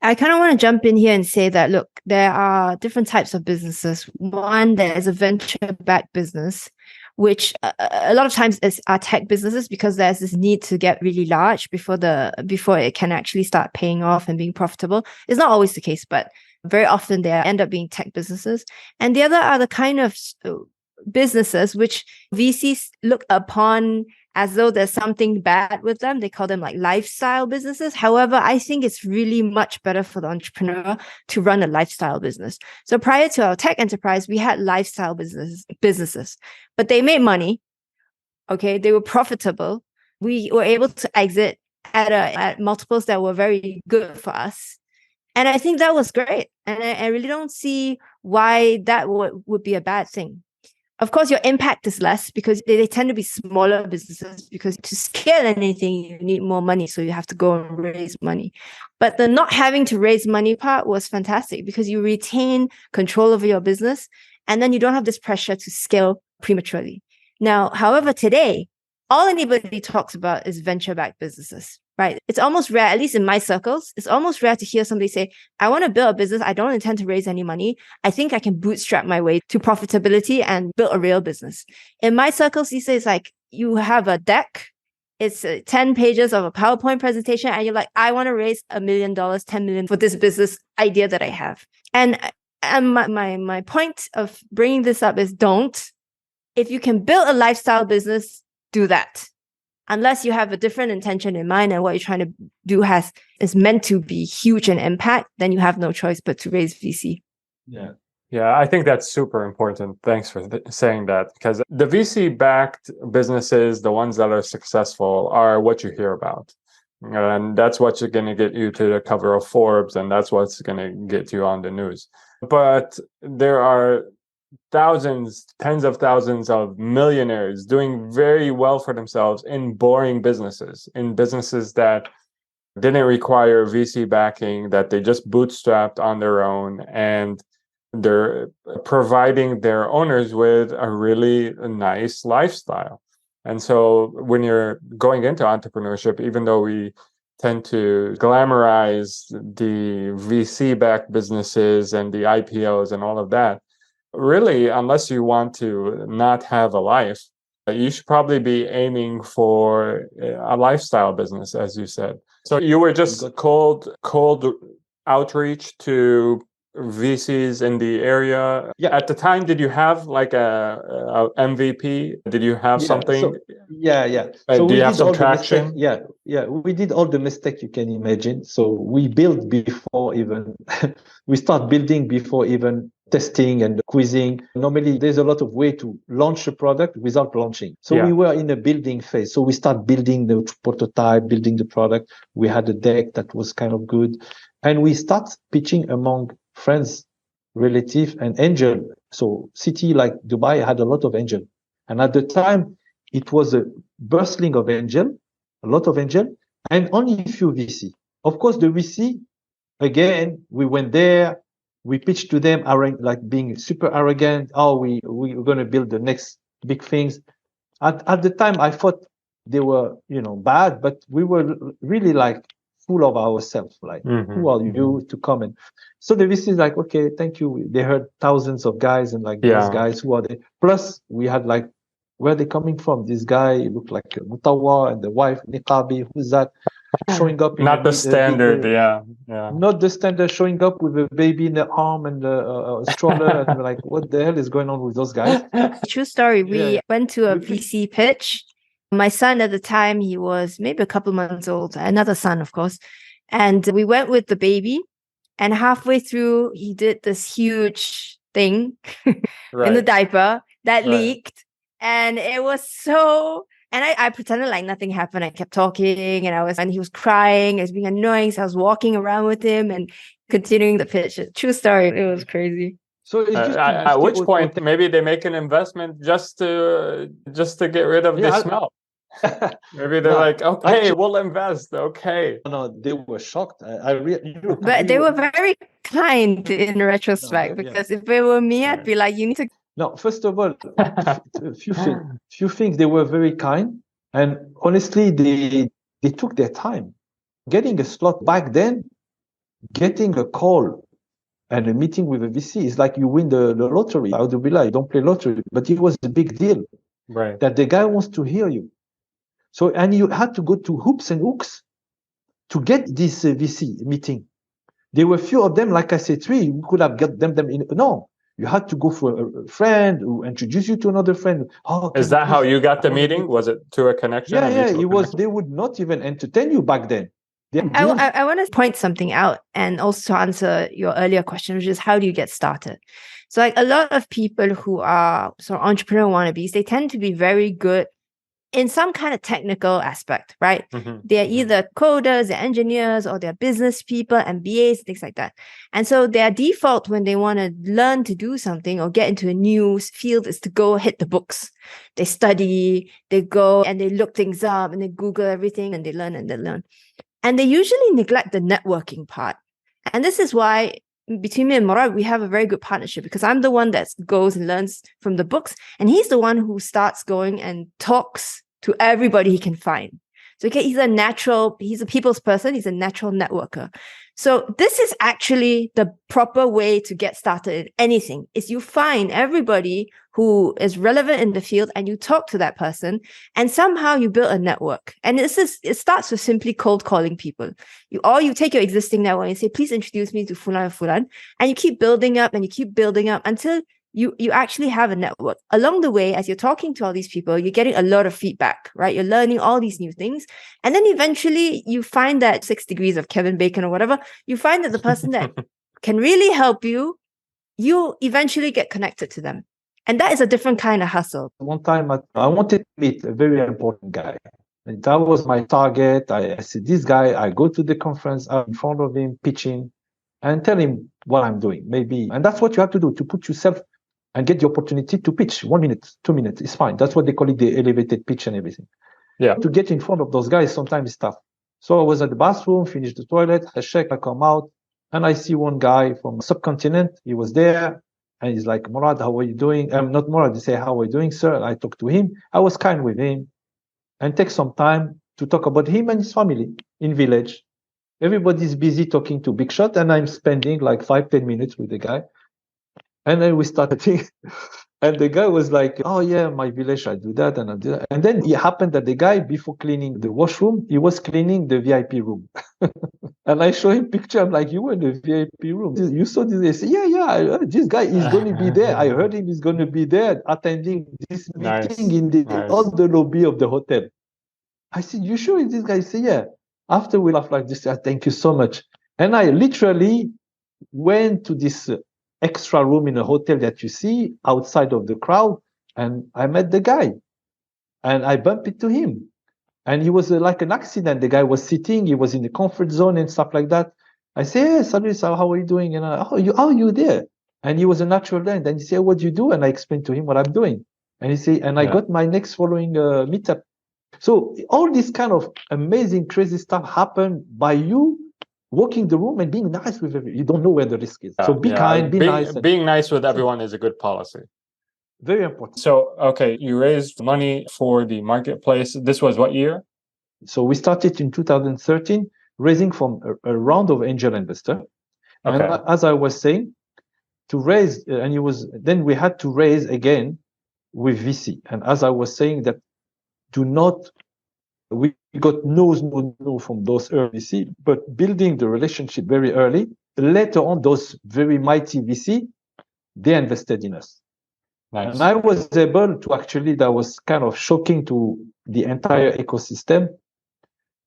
I kind of want to jump in here and say that, look, there are different types of businesses. One, there is a venture-backed business, which a lot of times are tech businesses because there's this need to get really large before it can actually start paying off and being profitable. It's not always the case, but very often they end up being tech businesses. And the other are the kind of businesses which VCs look upon as though there's something bad with them. They call them like lifestyle businesses. However, I think it's really much better for the entrepreneur to run a lifestyle business. So prior to our tech enterprise, we had lifestyle businesses, but they made money. Okay, they were profitable. We were able to exit at multiples that were very good for us. And I think that was great. And I really don't see why that would be a bad thing. Of course, your impact is less because they tend to be smaller businesses, because to scale anything, you need more money. So you have to go and raise money. But the not having to raise money part was fantastic because you retain control over your business and then you don't have this pressure to scale prematurely. Now, however, today, all anybody talks about is venture-backed businesses, right? It's almost rare, at least in my circles, it's almost rare to hear somebody say, I want to build a business. I don't intend to raise any money. I think I can bootstrap my way to profitability and build a real business. In my circles, these days, like you have a deck, it's 10 pages of a PowerPoint presentation, and you're like, I want to raise $1 million, 10 million for this business idea that I have. And my point of bringing this up is don't. If you can build a lifestyle business, do that. Unless you have a different intention in mind and what you're trying to do is meant to be huge in impact, then you have no choice but to raise VC. Yeah, I think that's super important. Thanks for saying that, because the VC-backed businesses, the ones that are successful, are what you hear about. And that's what's going to get you to the cover of Forbes, and that's what's going to get you on the news. But there are thousands, tens of thousands of millionaires doing very well for themselves in boring businesses, in businesses that didn't require VC backing, that they just bootstrapped on their own, and they're providing their owners with a really nice lifestyle. And so when you're going into entrepreneurship, even though we tend to glamorize the VC-backed businesses and the IPOs and all of that, really, unless you want to not have a life, you should probably be aiming for a lifestyle business, as you said. So you were just cold outreach to VCs in the area. Yeah. At the time, did you have like a MVP? Did you have something? So Do we you have did some all the traction? mistake. We did all the mistake you can imagine. So we built before even we start building before even testing and quizzing. Normally, there's a lot of way to launch a product without launching. So we were in a building phase. So we start building the prototype, building the product. We had a deck that was kind of good, and we start pitching among friends, relative, and angel. So city like Dubai had a lot of angel, and at the time it was a bustling of angel, a lot of angel, and only a few VC. Of course, the VC, again, we went there, we pitched to them, like being super arrogant. Oh, we're going to build the next big things. At the time, I thought they were, bad, but we were really like full of ourselves. Like, who are you to come in? So the VC is like, okay, thank you. They heard thousands of guys and like these guys, who are they? Plus, we had like, where are they coming from? This guy looked like Mutawa and the wife, Niqabi, who's that? Showing up in not the standard, not the standard, showing up with a baby in the arm and a stroller, and we're like, what the hell is going on with those guys? True story. We went to a VC pitch. My son at the time, he was maybe a couple months old, another son, of course. And we went with the baby, and halfway through, he did this huge thing in the diaper that leaked. And it was so... And I pretended like nothing happened. I kept talking, and he was crying. It was being annoying. So I was walking around with him and continuing the pitch. True story. It was crazy. So at which point maybe they make an investment just to get rid of the smell. Maybe they're like, okay, actually, we'll invest. Okay. No, they were shocked. But they were very kind in retrospect, because if it were me, I'd be like, you need to... No, first of all, a few things. They were very kind, and honestly, they took their time. Getting a slot back then, getting a call and a meeting with a VC is like you win the lottery. I would be like, don't play lottery, but it was a big deal, that the guy wants to hear you. So, and you had to go to hoops and hooks to get this VC meeting. There were few of them, like I said, three. We could have got them in. No. You had to go for a friend who introduced you to another friend. Is that how you got the meeting? Was it to a connection? It was. They would not even entertain you back then. I want to point something out, and also to answer your earlier question, which is how do you get started? So like a lot of people who are sort of entrepreneur wannabes, they tend to be very good in some kind of technical aspect, right? They're either coders, they're engineers, or they're business people, MBAs, things like that. And so their default when they want to learn to do something or get into a new field is to go hit the books. They study, they go and they look things up and they Google everything and they learn and they learn. And they usually neglect the networking part. And this is why between me and Murad, we have a very good partnership, because I'm the one that goes and learns from the books, and he's the one who starts going and talks to everybody he can find. So he's a people's person, he's a natural networker. So this is actually the proper way to get started in anything, is you find everybody who is relevant in the field and you talk to that person, and somehow you build a network. And it starts with simply cold calling people. You take your existing network and say, please introduce me to Fulan and Fulan, and you keep building up and you keep building up until you actually have a network. Along the way, as you're talking to all these people, you're getting a lot of feedback, right? You're learning all these new things. And then eventually you find that 6 degrees of Kevin Bacon or whatever, you find that the person that can really help you, you eventually get connected to them. And that is a different kind of hustle. One time I wanted to meet a very important guy. And that was my target. I said, this guy, I go to the conference, I'm in front of him, pitching, and tell him what I'm doing, maybe. And that's what you have to do, to put yourself and get the opportunity to pitch. 1 minute, 2 minutes, it's fine. That's what they call it, the elevated pitch and everything. Yeah. To get in front of those guys sometimes is tough. So I was at the bathroom, finished the toilet, I check, I come out, and I see one guy from subcontinent. He was there, and he's like, Murad, how are you doing? Not Murad, he say, how are you doing, sir? And I talked to him. I was kind with him, and take some time to talk about him and his family in village. Everybody's busy talking to Big Shot, and I'm spending like 5-10 minutes with the guy. And then we started. And the guy was like, oh yeah, my village, I do that and I do that. And then it happened that the guy, before cleaning the washroom, he was cleaning the VIP room. And I show him picture. I'm like, you were in the VIP room. You saw this? They say, yeah. This guy is going to be there. I heard him is going to be there attending this meeting in all the lobby of the hotel. I said, you sure this guy? He said, yeah. After we laughed like this, thank you so much. And I literally went to this extra room in a hotel that you see outside of the crowd, and I met the guy, and I bumped into him, and he was like an accident. The guy was sitting, he was in the comfort zone and stuff like that. I say, hey, salut, how are you doing? And you there? And he was a natural there. And then he said, what do you do? And I explained to him what I'm doing. And he said, and I got my next following meetup. So all this kind of amazing, crazy stuff happened by you walking the room and being nice with everyone. You don't know where the risk is. So be kind, be nice. Being nice with everyone is a good policy. Very important. So, okay, you raised money for the marketplace. This was what year? So we started in 2013, raising from a round of angel investor. Okay. And as I was saying, to raise, then we had to raise again with VC. And as I was saying, that we got no from those early VC, but building the relationship very early. Later on, those very mighty VC, they invested in us. Nice. And I was able to actually, that was kind of shocking to the entire ecosystem.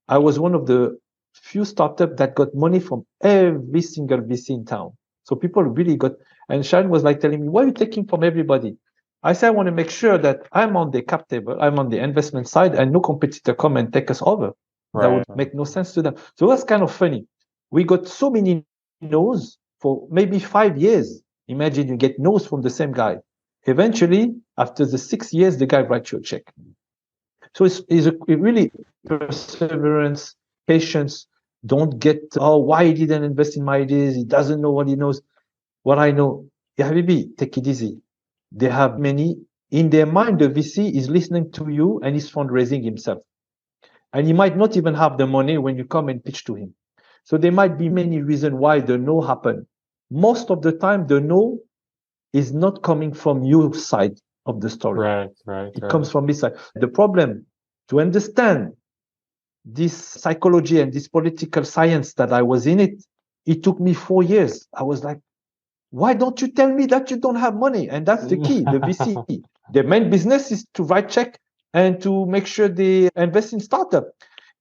I was one of the few startups that got money from every single VC in town. So people really got, and Sharon was like telling me, why are you taking from everybody? I said, I want to make sure that I'm on the cap table, I'm on the investment side, and no competitor come and take us over. Right. That would make no sense to them. So that's kind of funny. We got so many no's for maybe 5 years. Imagine you get no's from the same guy. Eventually, after the 6 years, the guy writes you a check. So it's really perseverance, patience. Don't get, why he didn't invest in my ideas? He doesn't know what he knows. What I know, yeah, Habibi, take it easy. They have many, in their mind, the VC is listening to you and is fundraising himself. And he might not even have the money when you come and pitch to him. So there might be many reasons why the no happened. Most of the time, the no is not coming from your side of the story. Right. It comes from this side. The problem, to understand this psychology and this political science that I was in it took me 4 years. I was like, why don't you tell me that you don't have money? And that's the key, the VC. The main business is to write check and to make sure they invest in startup.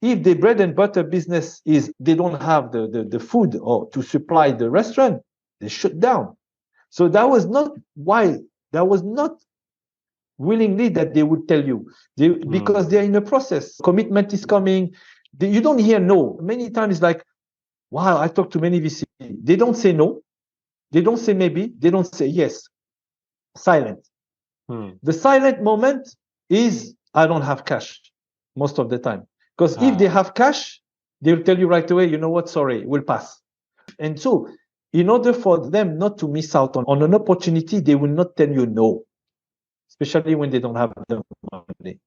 If the bread and butter business is they don't have the food or to supply the restaurant, they shut down. So that was not willingly that they would tell you, because they're in a process. Commitment is coming. You don't hear no. Many times it's like, wow, I talk to many VC. They don't say no. They don't say maybe. They don't say yes. Silent. The silent moment is, I don't have cash most of the time. Because if they have cash, they'll tell you right away, you know what, sorry, we'll pass. And so, in order for them not to miss out on an opportunity, they will not tell you no, especially when they don't have the money.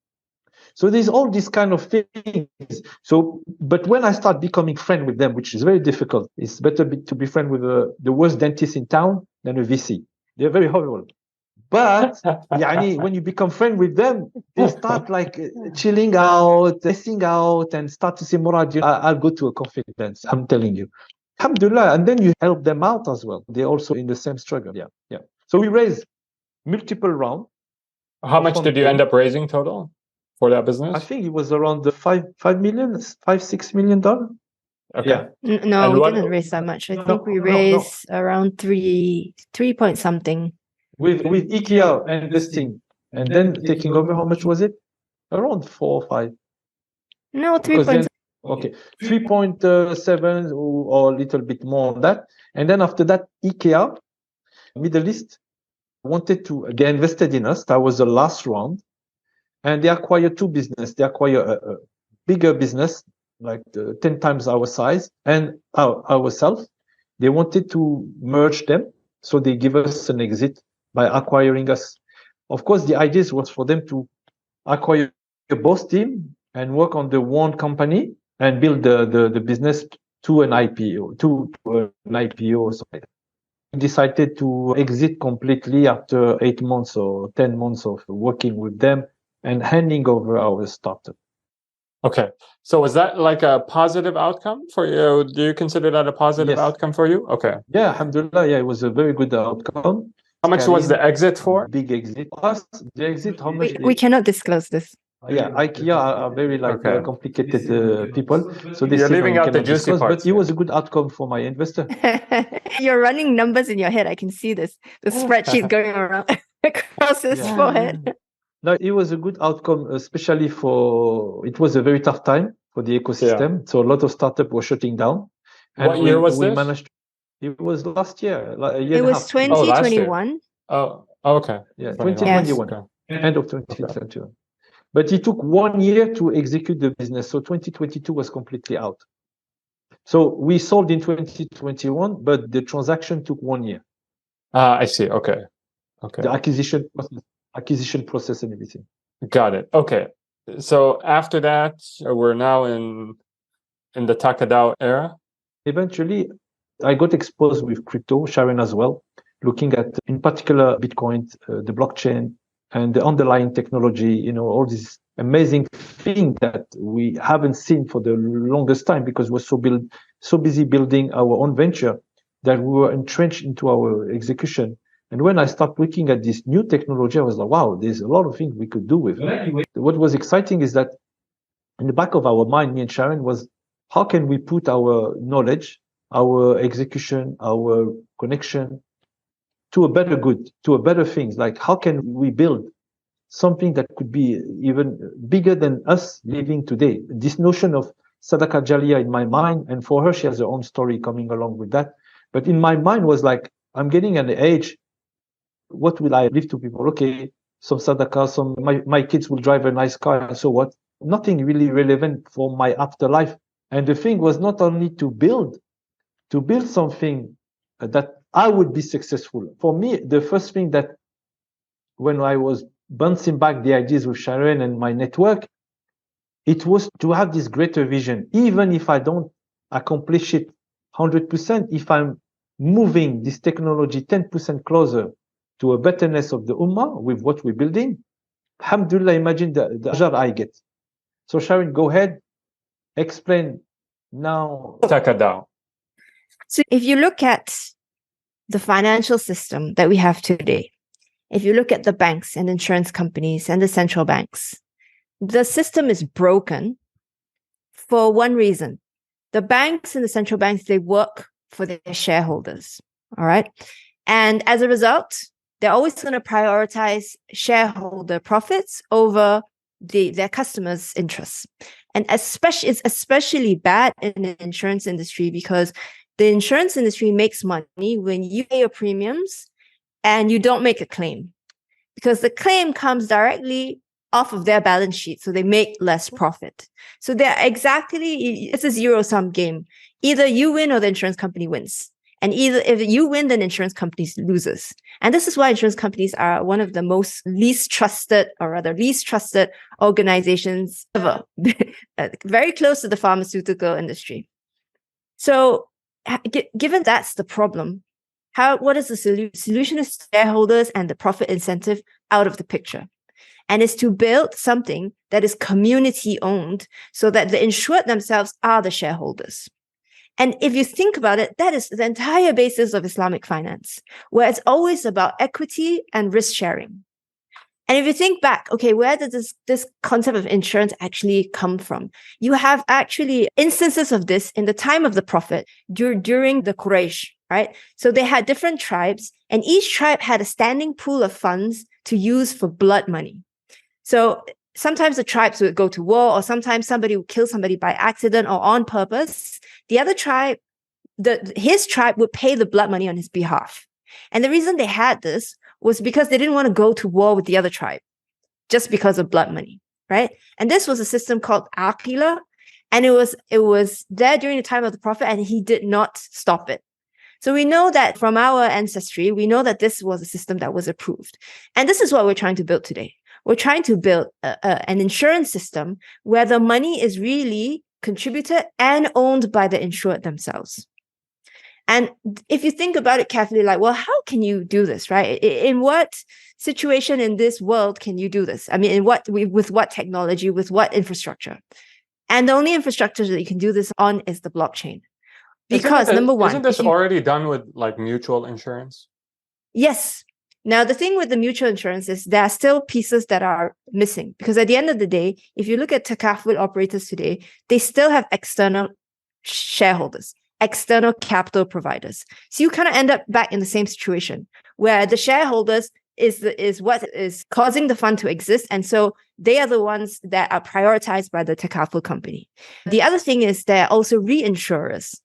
So there's all these kind of things. So, but when I start becoming friend with them, which is very difficult, it's better to be friend with the worst dentist in town than a VC. They're very horrible. But when you become friend with them, they start like chilling out, testing out, and start to say, Murad, I'll go to a confidence. I'm telling you. Alhamdulillah. And then you help them out as well. They're also in the same struggle. Yeah. So we raised multiple rounds. How much did you end up raising total for that business? I think it was around the $6 million. Okay. Yeah. No, we didn't raise that much. I think we raised around 3 point something. With IKEA investing and then taking over, how much was it? Around 4 or 5. No, 3.7. Okay, 3.7 or a little bit more on that. And then after that, IKEA, Middle East, they invested in us. That was the last round. And they acquired 2 businesses. They acquired a bigger business, like 10 times our size, and ourselves. They wanted to merge them. So they give us an exit by acquiring us. Of course, the idea was for them to acquire both team and work on the one company and build the business to an IPO, or something like that. decided to exit completely after 8 months or 10 months of working with them and handing over our startup. Okay. So was that like a positive outcome for you? Do you consider that a positive outcome for you? Okay. Yeah, alhamdulillah. Yeah, it was a very good outcome. How much was the exit for? Big exit. Us, the exit, how much? We cannot disclose this. Yeah, IKEA are very complicated people. So they You're say, leaving out the juicy parts. But it was a good outcome for my investor. You're running numbers in your head. I can see this. The spreadsheet going around across his forehead. No, it was a good outcome, especially it was a very tough time for the ecosystem. Yeah. So a lot of startups were shutting down. And what year was this? It was last year. It was 2021. Oh, okay. Yeah, 2021. Yes. End of 2021. Okay. But it took 1 year to execute the business. So 2022 was completely out. So we sold in 2021, but the transaction took 1 year. I see. Okay. The acquisition process and everything. Got it. Okay. So after that, we're now in the takad era. Eventually, I got exposed with crypto, Sharon as well, looking at, in particular, Bitcoin, the blockchain, and the underlying technology, all these amazing things that we haven't seen for the longest time because we're so busy building our own venture that we were entrenched into our execution. And when I started looking at this new technology, I was like, wow, there's a lot of things we could do with it. What was exciting is that in the back of our mind, me and Sharon, was how can we put our knowledge, our execution, our connection to a better good, to a better things? Like, how can we build something that could be even bigger than us living today? This notion of Sadaqah Jaliyah in my mind, and for her, she has her own story coming along with that. But in my mind was like, I'm getting an age, what will I leave to people? Okay, some Sadaqah, my kids will drive a nice car, and so what? Nothing really relevant for my afterlife. And the thing was not only to build something that I would be successful. For me, the first thing that when I was bouncing back the ideas with Sharon and my network, it was to have this greater vision. Even if I don't accomplish it 100%, if I'm moving this technology 10% closer to a betterness of the Ummah with what we're building, alhamdulillah, imagine the ajr I get. So Sharon, go ahead, explain now. So if you look at the financial system that we have today, if you look at the banks and insurance companies and the central banks, the system is broken for one reason. The banks and the central banks, they work for their shareholders, all right? And as a result, they're always going to prioritize shareholder profits over their customers' interests. And it's especially bad in the insurance industry because the insurance industry makes money when you pay your premiums and you don't make a claim, because the claim comes directly off of their balance sheet, so they make less profit. So it's a zero-sum game. Either you win or the insurance company wins. And either if you win, then insurance companies loses. And this is why insurance companies are one of the least trusted organizations ever, very close to the pharmaceutical industry. So given that's the problem, what is the solution? The solution is shareholders and the profit incentive out of the picture. And it's to build something that is community owned so that the insured themselves are the shareholders. And if you think about it, that is the entire basis of Islamic finance, where it's always about equity and risk sharing. And if you think back, okay, where did this concept of insurance actually come from? You have actually instances of this in the time of the Prophet during the Quraysh, right? So they had different tribes, and each tribe had a standing pool of funds to use for blood money. So sometimes the tribes would go to war, or sometimes somebody would kill somebody by accident or on purpose. The other tribe, his tribe would pay the blood money on his behalf. And the reason they had this was because they didn't want to go to war with the other tribe just because of blood money, right? And this was a system called Aqila, and it was there during the time of the Prophet, and he did not stop it. So we know that from our ancestry, we know that this was a system that was approved. And this is what we're trying to build today. We're trying to build an insurance system where the money is really contributed and owned by the insured themselves. And if you think about it carefully, like, well, how can you do this, right? In what situation in this world can you do this? I mean, with what technology, with what infrastructure? And the only infrastructure that you can do this on is the blockchain. Because number one, isn't this already done with like mutual insurance? Yes. Now, the thing with the mutual insurance is there are still pieces that are missing, because at the end of the day, if you look at takaful operators today, they still have external shareholders, external capital providers. So you kind of end up back in the same situation where the shareholders is what is causing the fund to exist. And so they are the ones that are prioritized by the takaful company. The other thing is there are also reinsurers,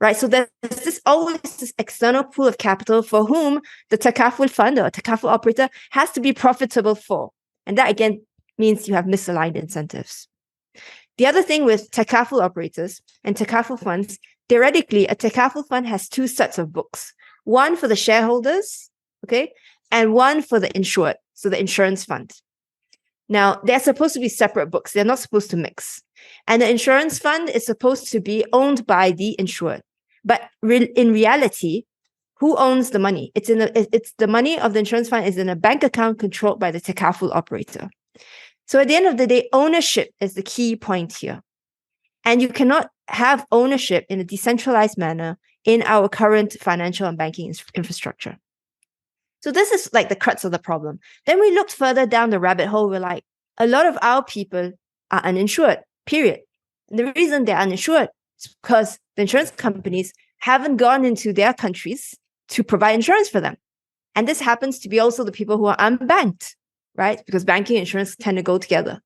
right? So there's always this external pool of capital for whom the takaful fund or takaful operator has to be profitable for. And that again means you have misaligned incentives. The other thing with takaful operators and takaful funds, theoretically, a takaful fund has two sets of books. One for the shareholders, okay, and one for the insured, so the insurance fund. Now, they're supposed to be separate books. They're not supposed to mix. And the insurance fund is supposed to be owned by the insured. But in reality, who owns the money? It's the money of the insurance fund is in a bank account controlled by the takaful operator. So at the end of the day, ownership is the key point here. And you cannot have ownership in a decentralized manner in our current financial and banking infrastructure. So this is like the crux of the problem. Then we looked further down the rabbit hole. We're like, a lot of our people are uninsured, period. And the reason they're uninsured is because the insurance companies haven't gone into their countries to provide insurance for them. And this happens to be also the people who are unbanked, right? Because banking and insurance tend to go together.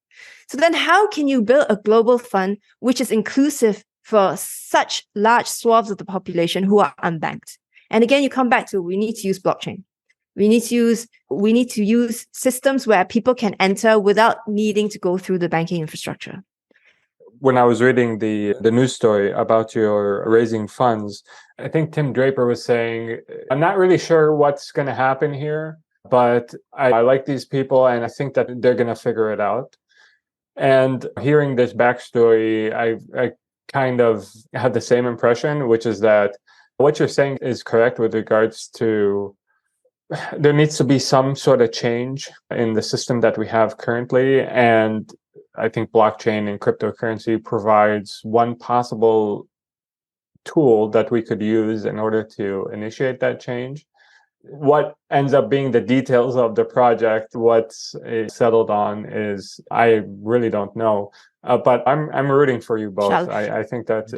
So then how can you build a global fund which is inclusive for such large swaths of the population who are unbanked? And again, you come back to, we need to use blockchain. We need to use systems where people can enter without needing to go through the banking infrastructure. When I was reading the news story about your raising funds, I think Tim Draper was saying, I'm not really sure what's going to happen here, but I like these people and I think that they're going to figure it out. And hearing this backstory, I kind of had the same impression, which is that what you're saying is correct with regards to there needs to be some sort of change in the system that we have currently. And I think blockchain and cryptocurrency provides one possible tool that we could use in order to initiate that change. What ends up being the details of the project, what's settled on is, I really don't know. But I'm rooting for you both. I think that.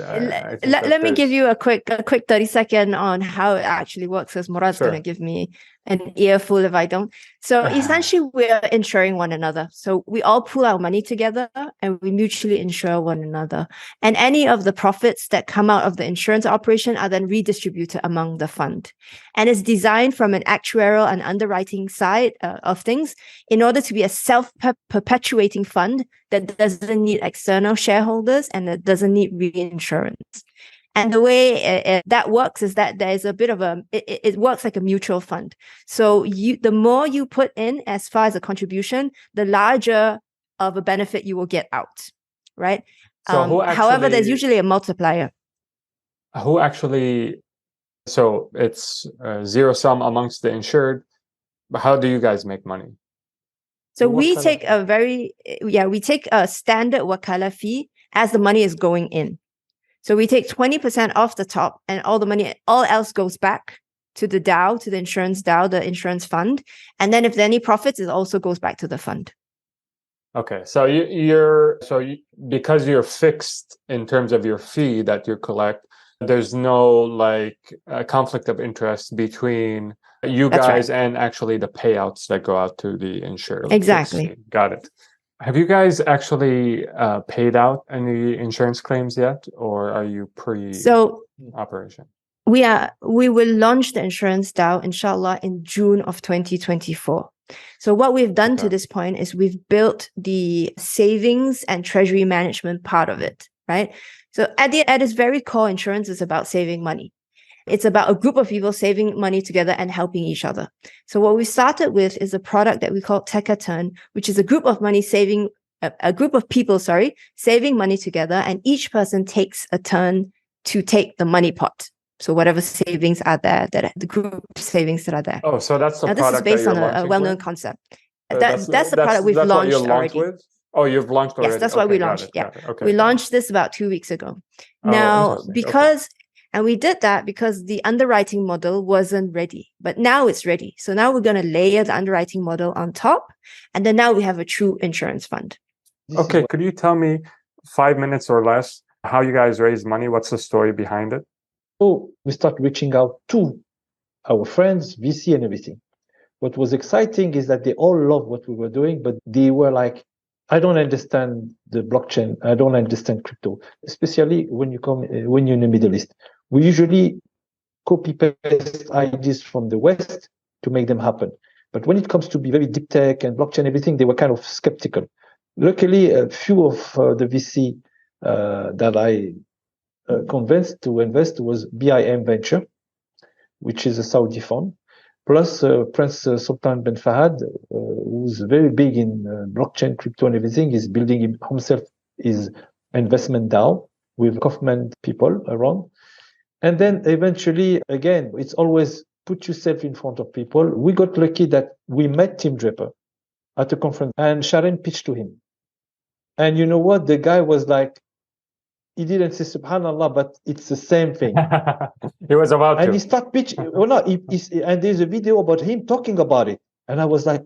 Let me give you a quick 30-second on how it actually works, because Murad's going to give me an earful if I don't. So essentially, we're insuring one another. So we all pool our money together and we mutually insure one another. And any of the profits that come out of the insurance operation are then redistributed among the fund. And it's designed from an actuarial and underwriting side of things in order to be a self-perpetuating fund that doesn't need external shareholders and that doesn't need reinsurance. And the way that works is that there is a bit of it works like a mutual fund. So the more you put in as far as a contribution, the larger of a benefit you will get out, right? So however, there's usually a multiplier. So it's zero sum amongst the insured. But how do you guys make money? So we take a standard wakala fee as the money is going in. So we take 20% off the top, and all else goes back to the DAO, to the insurance DAO, the insurance fund. And then if there are any profits, it also goes back to the fund. Okay, so because you're fixed in terms of your fee that you collect, there's no conflict of interest between you guys and actually the payouts that go out to the insured. Exactly. Got it. Have you guys actually paid out any insurance claims yet, or are you pre-operation? We will launch the insurance DAO, inshallah, in June of 2024. So what we've done to this point is we've built the savings and treasury management part of it, right? So at its very core, insurance is about saving money. It's about a group of people saving money together and helping each other. So what we started with is a product that we call takad, which is a group of people saving money together, and each person takes a turn to take the money pot, So whatever savings are there, that the group savings that are there. Oh, so that's the Now, this is product based that on you're a launching well-known with? concept. That's That's the product we've that's what you launched launched already. with? Oh, you've launched already. Yes, that's what Okay, we got launched. it, Yeah, got it. Okay, we got it. launched this about 2 weeks ago. Oh, Now, interesting. Okay. because and we did that because the underwriting model wasn't ready, but now it's ready. So now we're going to layer the underwriting model on top, and then now we have a true insurance fund. Okay, could you tell me 5 minutes or less how you guys raise money? What's the story behind it? So we start reaching out to our friends, VC and everything. What was exciting is that they all loved what we were doing, but they were like, I don't understand the blockchain. I don't understand crypto, especially when when you're in the Middle East. We usually copy paste ideas from the West to make them happen. But when it comes to be very deep tech and blockchain, everything, they were kind of skeptical. Luckily, a few of the VC that I convinced to invest was BIM Venture, which is a Saudi fund, plus Prince Sultan bin Fahad, who's very big in blockchain, crypto, and everything, is building himself his investment DAO with Kaufman people around. And then eventually, again, it's always put yourself in front of people. We got lucky that we met Tim Draper at a conference, and Sharon pitched to him. And you know what? The guy was like, he didn't say subhanallah, but it's the same thing. He was about and to. he started pitching. Well, no, and there's a video about him talking about it. And I was like,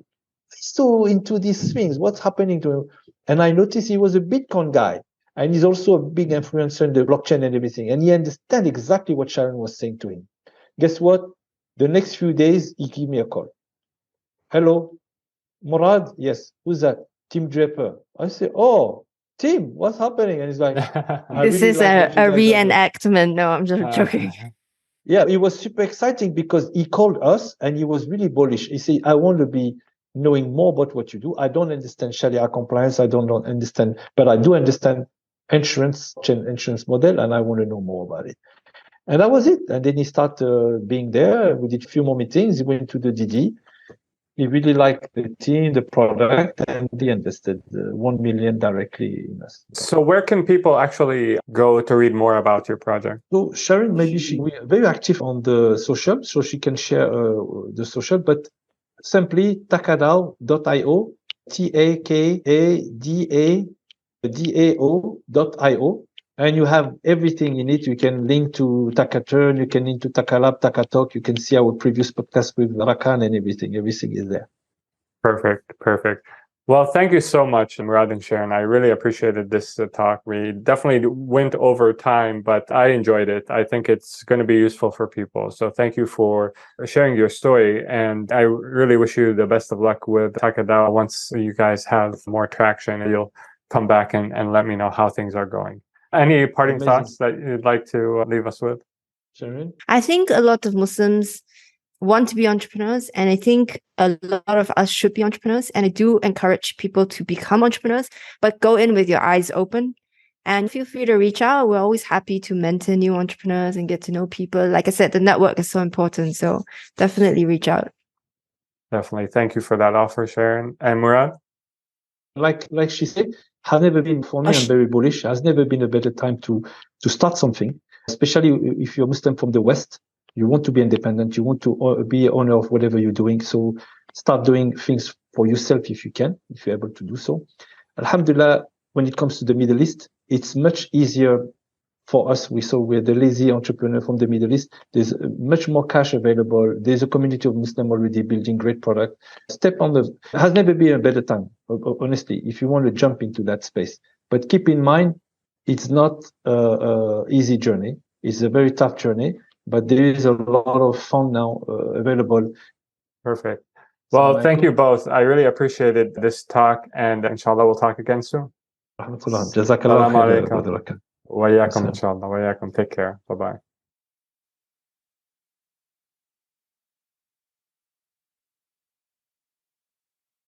he's so into these things. What's happening to him? And I noticed he was a Bitcoin guy. And he's also a big influencer in the blockchain and everything. And he understands exactly what Sharon was saying to him. Guess what? The next few days, he gave me a call. Hello, Murad? Yes. Who's that? Tim Draper. I say, oh, Tim, what's happening? And he's like, This is a reenactment. No, I'm just joking. Yeah, it was super exciting because he called us and he was really bullish. He said, I want to be knowing more about what you do. I don't understand Sharia compliance. I don't understand, but I do understand insurance model, and I want to know more about it. And that was it. And then he started being there. We did a few more meetings. He went to the DD. He really liked the team, the product, and he invested 1 million directly in us. So where can people actually go to read more about your project? So Sharon, maybe we're very active on the social, so she can share the social, but simply takadao.io, takadao.io, and you have everything in it. You can link to Takaturn, you can link to Takalab, Takatalk, you can see our previous podcast with Rakan and everything. Everything is there. Perfect. Well, thank you so much, Murad and Sharon. I really appreciated this talk. We definitely went over time, but I enjoyed it. I think it's going to be useful for people. So thank you for sharing your story. And I really wish you the best of luck with takad. Once you guys have more traction, you'll come back and let me know how things are going. Any parting thoughts that you'd like to leave us with? Sharon? I think a lot of Muslims want to be entrepreneurs, and I think a lot of us should be entrepreneurs, and I do encourage people to become entrepreneurs, but go in with your eyes open and feel free to reach out. We're always happy to mentor new entrepreneurs and get to know people. Like I said, the network is so important, so definitely reach out. Definitely. Thank you for that offer, Sharon. And Murad? Like she said, has never been, for me, I'm very bullish, has never been a better time to start something, especially if you're Muslim from the West. You want to be independent. You want to be owner of whatever you're doing. So start doing things for yourself if you can, if you're able to do so. Alhamdulillah, when it comes to the Middle East, it's much easier for us. We're the lazy entrepreneur from the Middle East. There's much more cash available. There's a community of Muslims already building great product. Has never been a better time, honestly, if you want to jump into that space. But keep in mind, it's not an easy journey. It's a very tough journey. But there is a lot of fun now available. Perfect. Well, thank you both. I really appreciated this talk, and inshallah we'll talk again soon. Jazakallah khair. Wa iyaakum inshallah. Wa iyaakum. Take care. Bye-bye.